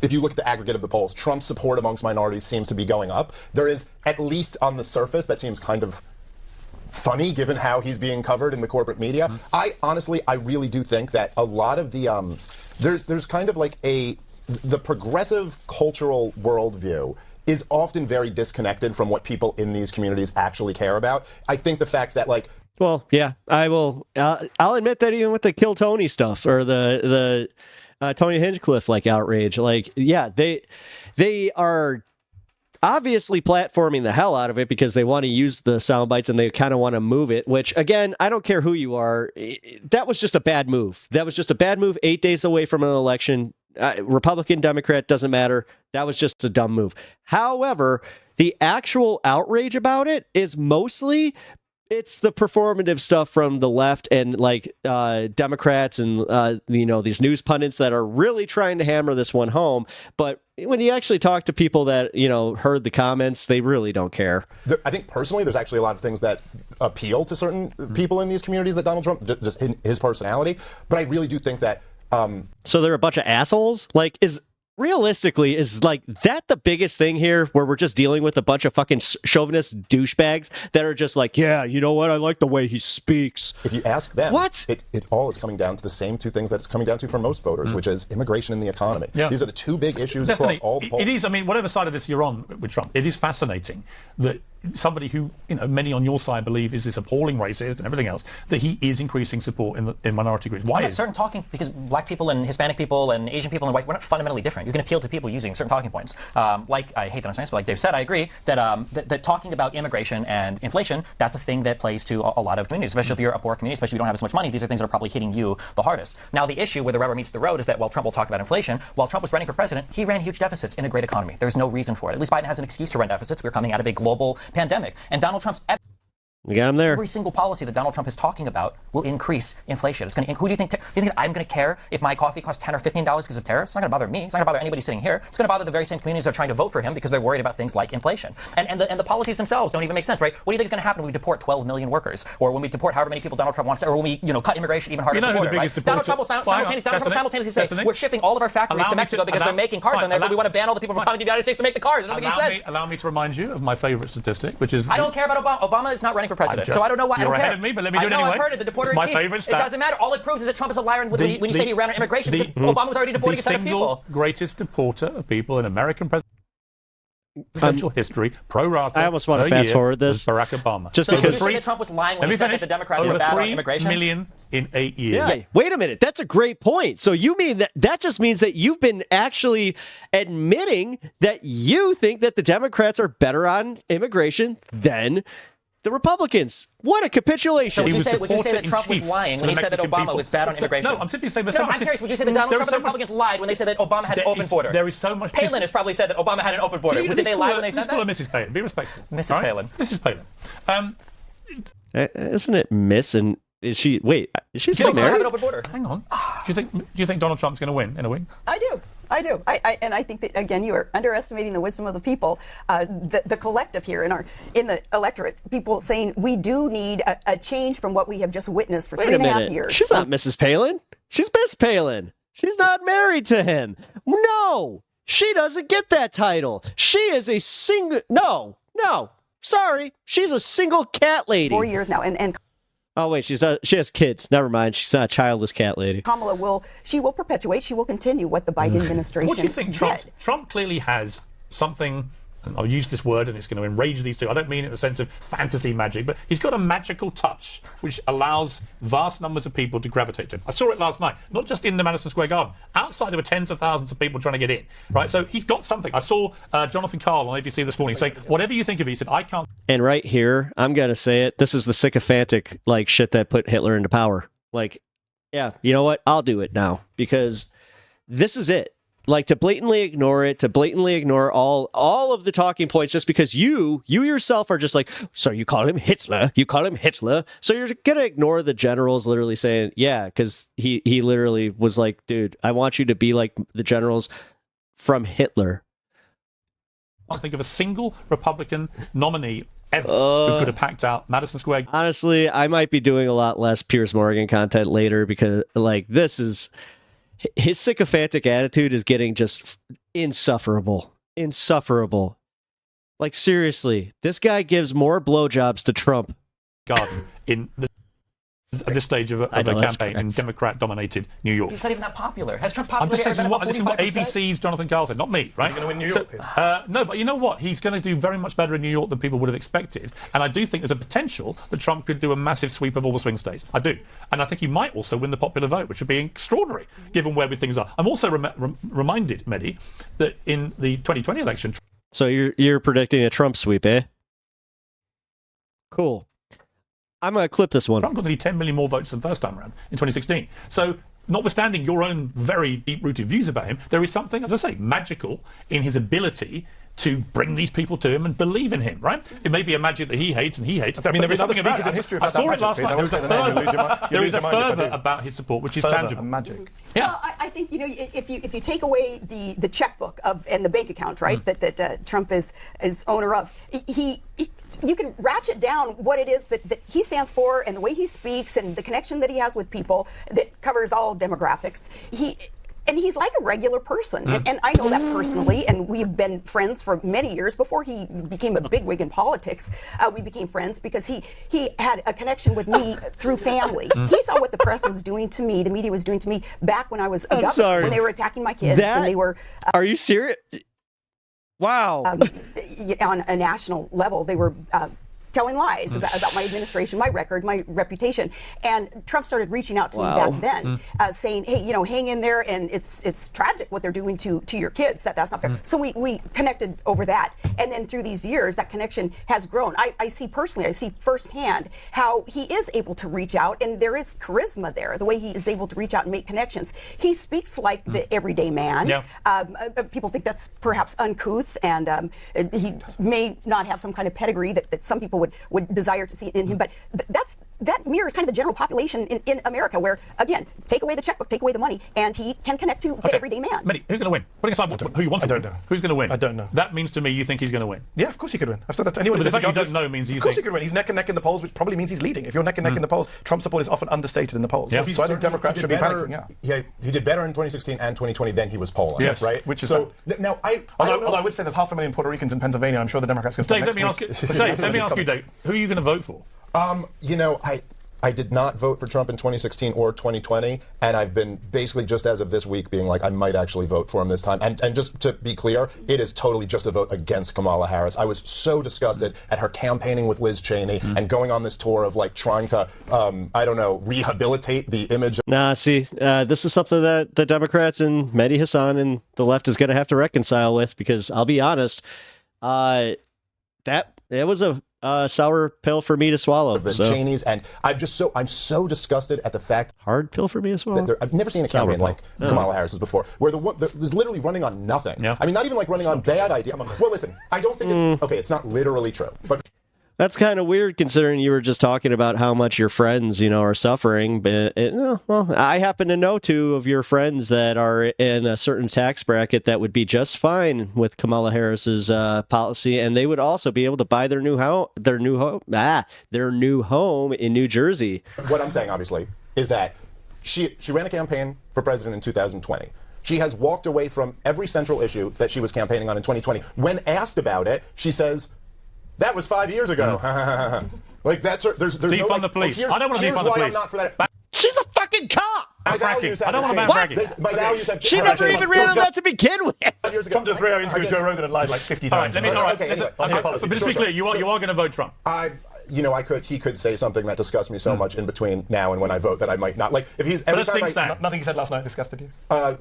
D: if you look at the aggregate of the polls, Trump's support amongst minorities seems to be going up. There is, at least on the surface, that seems kind of funny given how he's being covered in the corporate media. I really do think that a lot of the there's kind of like the progressive cultural worldview is often very disconnected from what people in these communities actually care about. I think the fact that
A: Well, yeah, I will. I'll admit that even with the Kill Tony stuff or the Tony Hinchcliffe outrage, they are obviously platforming the hell out of it because they want to use the sound bites and they kind of want to move it, which again, I don't care who you are. That was just a bad move. 8 days away from an election. Republican, Democrat, doesn't matter. That was just a dumb move. However, the actual outrage about it is mostly it's the performative stuff from the left and Democrats and these news pundits that are really trying to hammer this one home. But when you actually talk to people that heard the comments, they really don't care.
D: I think personally, there's actually a lot of things that appeal to certain people in these communities that Donald Trump, just in his personality. But I really do think that.
A: So they're a bunch of assholes. realistically, is like that the biggest thing here, where we're just dealing with a bunch of fucking chauvinist douchebags that are just like, yeah, you know what, I like the way he speaks.
D: If you ask them,
A: what?
D: It all is coming down to the same two things that it's coming down to for most voters, which is immigration and the economy.
B: Yeah.
D: These are the two big issues
B: Destiny,
D: across all the polls.
B: It is, I mean, whatever side of this you're on with Trump, it is fascinating that somebody who, you know, many on your side believe is this appalling racist and everything else, that he is increasing support in minority groups. Why is
C: certain talking, because black people and Hispanic people and Asian people and white, we're not fundamentally different. You can appeal to people using certain talking points. Like, I hate that I'm saying this, but like Dave said, I agree that, that talking about immigration and inflation, that's a thing that plays to a lot of communities, especially if you're a poor community, especially if you don't have as much money. These are things that are probably hitting you the hardest. Now, the issue where the rubber meets the road is that while Trump will talk about inflation, while Trump was running for president, he ran huge deficits in a great economy. There's no reason for it. At least Biden has an excuse to run deficits. We're coming out of a global pandemic. And Donald Trump's
A: we got him there.
C: Every single policy that Donald Trump is talking about will increase inflation. It's going to. Who do you think? I'm going to care if my coffee costs $10 or $15 because of tariffs? It's not going to bother me. It's not going to bother anybody sitting here. It's going to bother the very same communities that are trying to vote for him because they're worried about things like inflation. And the policies themselves don't even make sense, right? What do you think is going to happen when we deport 12 million workers, or when we deport however many people Donald Trump wants to, or when we cut immigration even harder?
B: You know
C: at the border, right? Donald Trump will simultaneously say we're shipping all of our factories to Mexico because they're making cars on there, but we want to ban all the people from coming to the United States to make the cars. It doesn't make any sense.
B: Allow me to remind you of my favorite statistic, which is
C: I don't care about Obama. Obama is not running for president, so I don't know why.
B: You're
C: I don't
B: ahead
C: care.
B: of me, but let me do it
C: I know,
B: anyway.
C: I've heard it. The deporter
B: It's
C: in
B: my
C: chief.
B: favorite stat.
C: It doesn't matter. All it proves is that Trump is a liar when you say he ran on immigration because Obama was already deporting a set of people.
B: The single greatest deporter of people in American presidential history, pro rata.
A: I almost want to fast forward this.
B: Barack Obama.
A: Just
C: so
A: because
C: you say that Trump was lying when he said that the Democrats were bad on immigration?
B: 3 million in 8 years.
A: Yeah, wait a minute. That's a great point. So you mean that just means that you've been actually admitting that you think that the Democrats are better on immigration than the Republicans. What a capitulation.
C: So would you say that Trump was lying when he said that Obama was bad on immigration?
B: No, I'm simply saying...
C: I'm curious. Would you say that Donald Trump and the Republicans lied when they said that Obama had an open border?
B: There is so much...
C: Palin has probably said that Obama had an open border. Did they lie when they said that?
B: Call her Mrs. Palin. Be respectful.
C: Mrs. Palin.
B: Mrs. Palin.
A: Isn't it Miss and... Is she still married?
C: Have an open border.
B: Hang on. Do you think Donald Trump's going to win in a week?
F: I do. And I think that, again, you are underestimating the wisdom of the people, the collective here in the electorate, people saying we do need a change from what we have just witnessed for 3.5 years.
A: She's not Mrs. Palin. She's Miss Palin. She's not married to him. No, she doesn't get that title. She is a single... No. Sorry. She's a single cat lady.
F: 4 years now. And
A: oh, wait, she has kids. Never mind. She's not a childless cat lady.
F: Kamala will perpetuate, she will continue what the Biden administration
B: What do you think?
F: did.
B: Trump clearly has something, and I'll use this word and it's going to enrage these two. I don't mean it in the sense of fantasy magic, but he's got a magical touch which allows vast numbers of people to gravitate to him. I saw it last night, not just in the Madison Square Garden. Outside, there were tens of thousands of people trying to get in, right? So he's got something. I saw Jonathan Karl on ABC this morning saying, whatever you think of it, he said, I can't...
A: And right here, I'm going to say it, this is the sycophantic, shit that put Hitler into power. Yeah, you know what? I'll do it now, because this is it. To blatantly ignore it, to blatantly ignore all of the talking points just because you yourself are just like, so you call him Hitler, so you're going to ignore the generals literally saying, yeah, because he literally was like, dude, I want you to be like the generals from Hitler.
B: I can't think of a single Republican nominee ever who could have packed out Madison Square.
A: Honestly, I might be doing a lot less Piers Morgan content later because this is... His sycophantic attitude is getting just insufferable. Seriously, this guy gives more blowjobs to Trump.
B: Garden at this stage of a campaign in Democrat-dominated New York.
C: He's not even that popular. Has Trump popular?
B: This is what ABC's Jonathan Karl said, not me, right?
E: He's going to win New York.
B: No, but you know what? He's going to do very much better in New York than people would have expected. And I do think there's a potential that Trump could do a massive sweep of all the swing states. I do. And I think he might also win the popular vote, which would be extraordinary, given where things are. I'm also reminded, Mehdi, that in the 2020 election...
A: So you're predicting a Trump sweep, eh? Cool. I'm going to clip this one.
B: Trump got nearly 10 million more votes than the first time around in 2016. So, notwithstanding your own very deep-rooted views about him, there is something, as I say, magical in his ability to bring these people to him and believe in him, right? It may be a magic that he hates.
E: I mean, there is other speakers in history.
B: I saw it last night. There is a fervor about his support, which is tangible.
E: Magic.
B: Yeah.
F: Well, I think if you take away the checkbook and the bank account, right, that Trump is owner of, you can ratchet down what it is that he stands for and the way he speaks and the connection that he has with people that covers all demographics. And he's like a regular person. And I know that personally, and we've been friends for many years. Before he became a bigwig in politics, we became friends because he had a connection with me through family. He saw what the press was doing to me, the media was doing to me back when I was a governor,
A: sorry.
F: when they were attacking my kids. And they were...
A: Are you serious? Wow.
F: On a national level, they were... telling lies about my administration, my record, my reputation. And Trump started reaching out to me back then, saying, hey, hang in there, and it's tragic what they're doing to your kids. That's not fair. So we connected over that. And then through these years, that connection has grown. I see personally, I see firsthand how he is able to reach out, and there is charisma there, the way he is able to reach out and make connections. He speaks like the everyday man. Yeah. People think that's perhaps uncouth, and he may not have some kind of pedigree that some people would desire to see in him, but that mirrors kind of the general population in America, where again, take away the checkbook, take away the money, and he can connect to the everyday man.
B: Mehdi, who's going to win? Putting aside who you want to win, who's going to win?
E: I don't know.
B: That means to me you think he's going to win.
E: Yeah, of course he could win. I've said that to anyone.
B: But the fact you don't know means
E: of course he could win. He's neck and neck in the polls, which probably means he's leading. If you're neck and neck in the polls, Trump support is often understated in the polls.
D: Yeah.
E: So I think Democrats should be panicking.
D: Yeah, he did better in 2016 and 2020 than he was polling.
E: Yes,
D: right.
E: Which is
D: so now
E: although I would say there's 500,000 Puerto Ricans in Pennsylvania. I'm sure the Democrats can.
B: Dave, let me ask you, Dave, who are you going to vote for?
D: I did not vote for Trump in 2016 or 2020, and I've been basically just as of this week being like, I might actually vote for him this time. And just to be clear, it is totally just a vote against Kamala Harris. I was so disgusted at her campaigning with Liz Cheney and going on this tour of like trying to, rehabilitate the image.
A: Nah, see, this is something that the Democrats and Mehdi Hasan and the left is going to have to reconcile with, because I'll be honest, it was a sour pill for me to swallow.
D: The Cheneys, and I'm so disgusted at the fact.
A: Hard pill for me to swallow.
D: I've never seen a campaign like Kamala Harris's before, where the one is literally running on nothing. Yeah. I mean, not even like running on bad idea. Well, listen, I don't think it's okay. It's not literally true, but.
A: That's kind of weird, considering you were just talking about how much your friends, are suffering. But I happen to know two of your friends that are in a certain tax bracket that would be just fine with Kamala Harris's policy, and they would also be able to buy their new home in New Jersey.
D: What I'm saying, obviously, is that she ran a campaign for president in 2020. She has walked away from every central issue that she was campaigning on in 2020. When asked about it, she says, that was 5 years ago. Like that's her. There's
B: defund the police. I don't want to defund the police.
D: I'm not for that.
A: She's a fucking cop.
D: My values have
B: I don't want to ban fracking.
D: My values have
A: She never even ran on that to begin with.
E: 5 years ago, Trump did a 3-hour interview with Joe Rogan and lied like 50 times.
B: But just to be clear, you are going to vote Trump.
D: He could say something that disgusts me so much in between now and when I vote that I might not. Like, if he's every time
E: nothing he said last night disgusted you?
D: I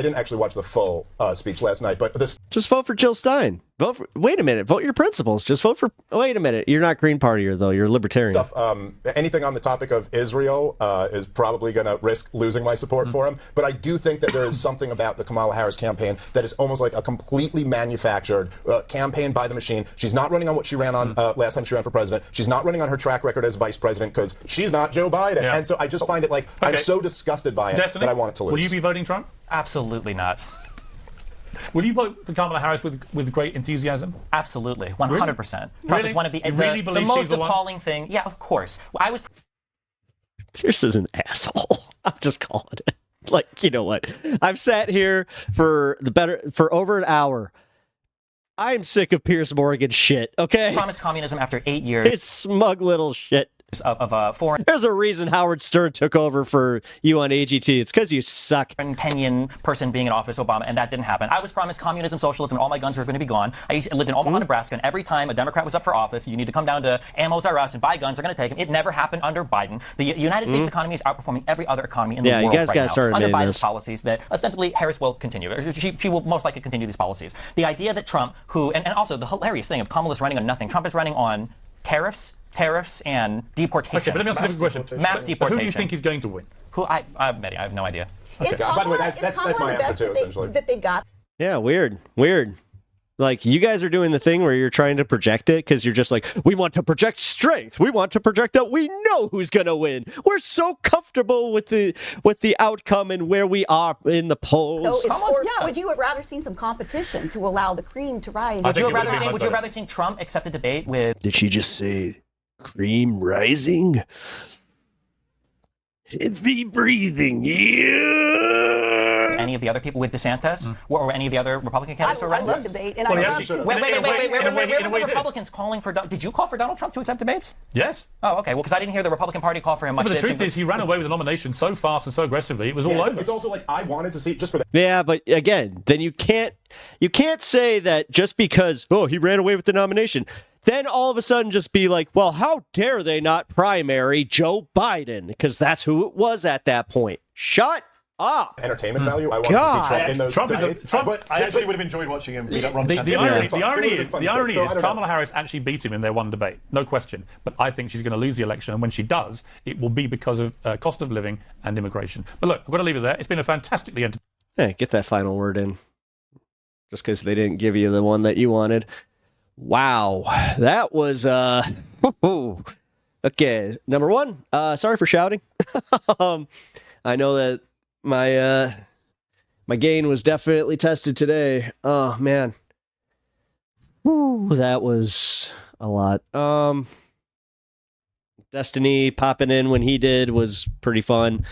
D: didn't actually watch the full speech last night, but this.
A: Just vote for Jill Stein. Wait a minute. Vote your principles. Just vote for. Wait a minute. You're not Green Partier though. You're libertarian.
D: Anything on the topic of Israel is probably going to risk losing my support for him. But I do think that there is something about the Kamala Harris campaign that is almost like a completely manufactured campaign by the machine. She's not running on what she ran on last time she ran for president. She's not running on her track record as vice president because she's not Joe Biden. Yeah. And so I just find it like I'm so disgusted by it that I want it to lose.
B: Will you be voting Trump?
C: Absolutely not.
B: Will you vote for Kamala Harris with great enthusiasm?
C: Absolutely, 100%. Trump is one of the most appalling thing. Yeah, of course.
A: Pierce is an asshole. I'm just calling it. Like, you know what? I've sat here for over an hour. I'm sick of Piers Morgan shit, okay?
C: Promised communism after 8 years.
A: It's smug little shit.
C: Of foreign.
A: There's a reason Howard Stern took over for you on AGT. It's because you suck.
C: Kenyan person being in office, Obama, and that didn't happen. I was promised communism, socialism, and all my guns were going to be gone. I lived in Omaha, Nebraska, and every time a Democrat was up for office, you need to come down to Ammo's R Us and buy guns. They're going to take them. It never happened under Biden. The United States economy is outperforming every other economy in the world
A: you guys got started
C: under Biden's policies that ostensibly Harris will continue. She will most likely continue these policies. The idea that Trump, and also the hilarious thing of Kamala's running on nothing. Trump is running on tariffs and deportation.
B: Okay, but let me ask you a different question.
C: Mass deportation.
B: Who do you think is going to win?
C: Mehdi, I have no idea.
D: Okay. By the way, that's my answer too, essentially.
F: That they got.
A: Yeah, weird. Like, you guys are doing the thing where you're trying to project it because you're just like, we want to project strength. We want to project that we know who's going to win. We're so comfortable with the outcome and where we are in the polls.
F: So would you have rather seen some competition to allow the cream to rise?
C: Would you have rather seen Trump accept a debate with...
A: Did she just say cream rising? Heavy breathing, yeah.
C: any of the other people with DeSantis or any of the other Republican candidates who
F: I
C: ran?
F: love debate, and
B: Well,
F: I
B: he
F: love
B: actually-
C: Wait,
B: In a way,
C: where were
B: he
C: the
B: did.
C: Republicans calling for? Did you call for Donald Trump to accept debates?
B: Yes.
C: Oh, okay. Well, because I didn't hear the Republican Party call for him much.
B: But the
C: It
B: truth
C: seemed-
B: is, he ran away with the nomination so fast and so aggressively, it was all
D: Yeah,
B: over.
D: it's also like I wanted to see just for the
A: Yeah, but again, then you can't say that just because he ran away with the nomination, then all of a sudden just be like, well, how dare they not primary Joe Biden? Because that's who it was at that point. Shut up.
D: entertainment value. I wanted
A: God.
D: to see Trump in those
B: Trump is a-
D: debates.
B: Trump-
D: but
E: I actually would have enjoyed watching him beat up Ron
B: The
E: DeSantis.
B: irony,
D: fun.
B: the irony
D: It would've been
B: is,
D: fun
B: the
D: to see.
B: irony
D: So, I
B: is
D: don't know.
B: Kamala Harris actually beat him in their one debate. No question. But I think she's going to lose the election, and when she does, it will be because of cost of living and immigration. But look, I've got to leave it there. It's been a fantastically entertaining.
A: Hey, get that final word in. Just because they didn't give you the one that you wanted. Wow. That was, okay. Number one, sorry for shouting. I know that my gain was definitely tested today. Oh, man. Whew, that was a lot. Destiny popping in when he did was pretty fun.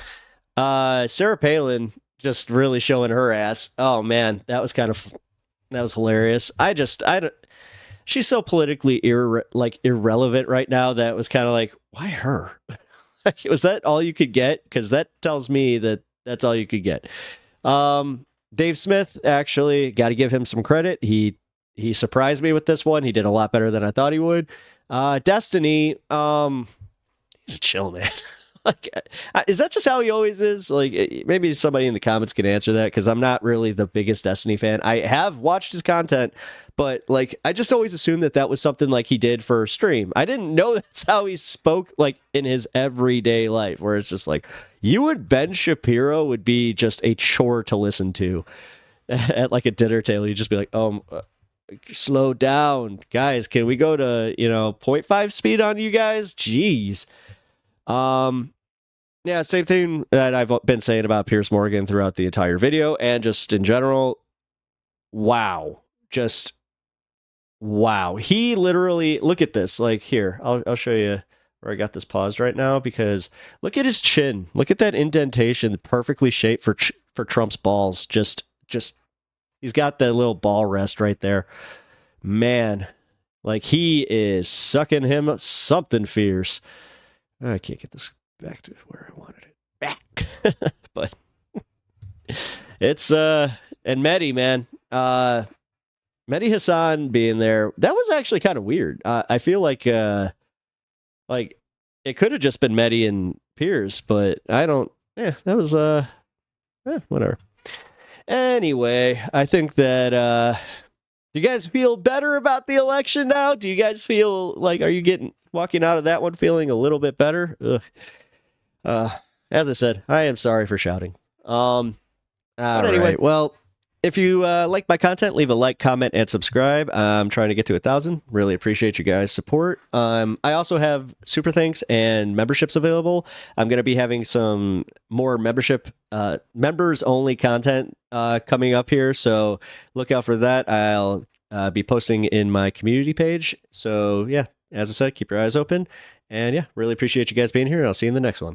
A: Sarah Palin just really showing her ass. Oh, man. That was hilarious. I don't. She's so politically irrelevant right now that it was kind of like, why her? Was that all you could get? Because that tells me that that's all you could get. Dave Smith, actually, got to give him some credit. He surprised me with this one. He did a lot better than I thought he would. Destiny, he's a chill man. Like, is that just how he always is? Like, maybe somebody in the comments can answer that, because I'm not really the biggest Destiny fan. I have watched his content, but like, I just always assumed that was something like he did for stream. I didn't know that's how he spoke, like in his everyday life, where it's just like, you and Ben Shapiro would be just a chore to listen to at like a dinner table. You'd just be like, slow down, guys. Can we go to 0.5 speed on you guys? Jeez. Yeah, same thing that I've been saying about Piers Morgan throughout the entire video, and just in general. Wow. Just wow. He literally, look at this. Like, here, I'll show you where I got this paused right now, because look at his chin. Look at that indentation, perfectly shaped for Trump's balls. Just he's got that little ball rest right there. Man, like, he is sucking him something fierce. I can't get this back to where I wanted it back. But it's and Mehdi, man. Mehdi Hasan being there, that was actually kind of weird. I feel like it could have just been Mehdi and Piers, but I don't. Yeah, that was whatever. Anyway, I think that do you guys feel better about the election now? Do you guys feel like, are you walking out of that one feeling a little bit better? Ugh. As I said, I am sorry for shouting. All right. Well, if you like my content, leave a like, comment, and subscribe. I'm trying to get to 1,000. Really appreciate you guys' support. I also have super thanks and memberships available. I'm going to be having some more members only content coming up here, so look out for that. I'll be posting in my community page. So yeah, as I said, keep your eyes open. And yeah, really appreciate you guys being here. I'll see you in the next one.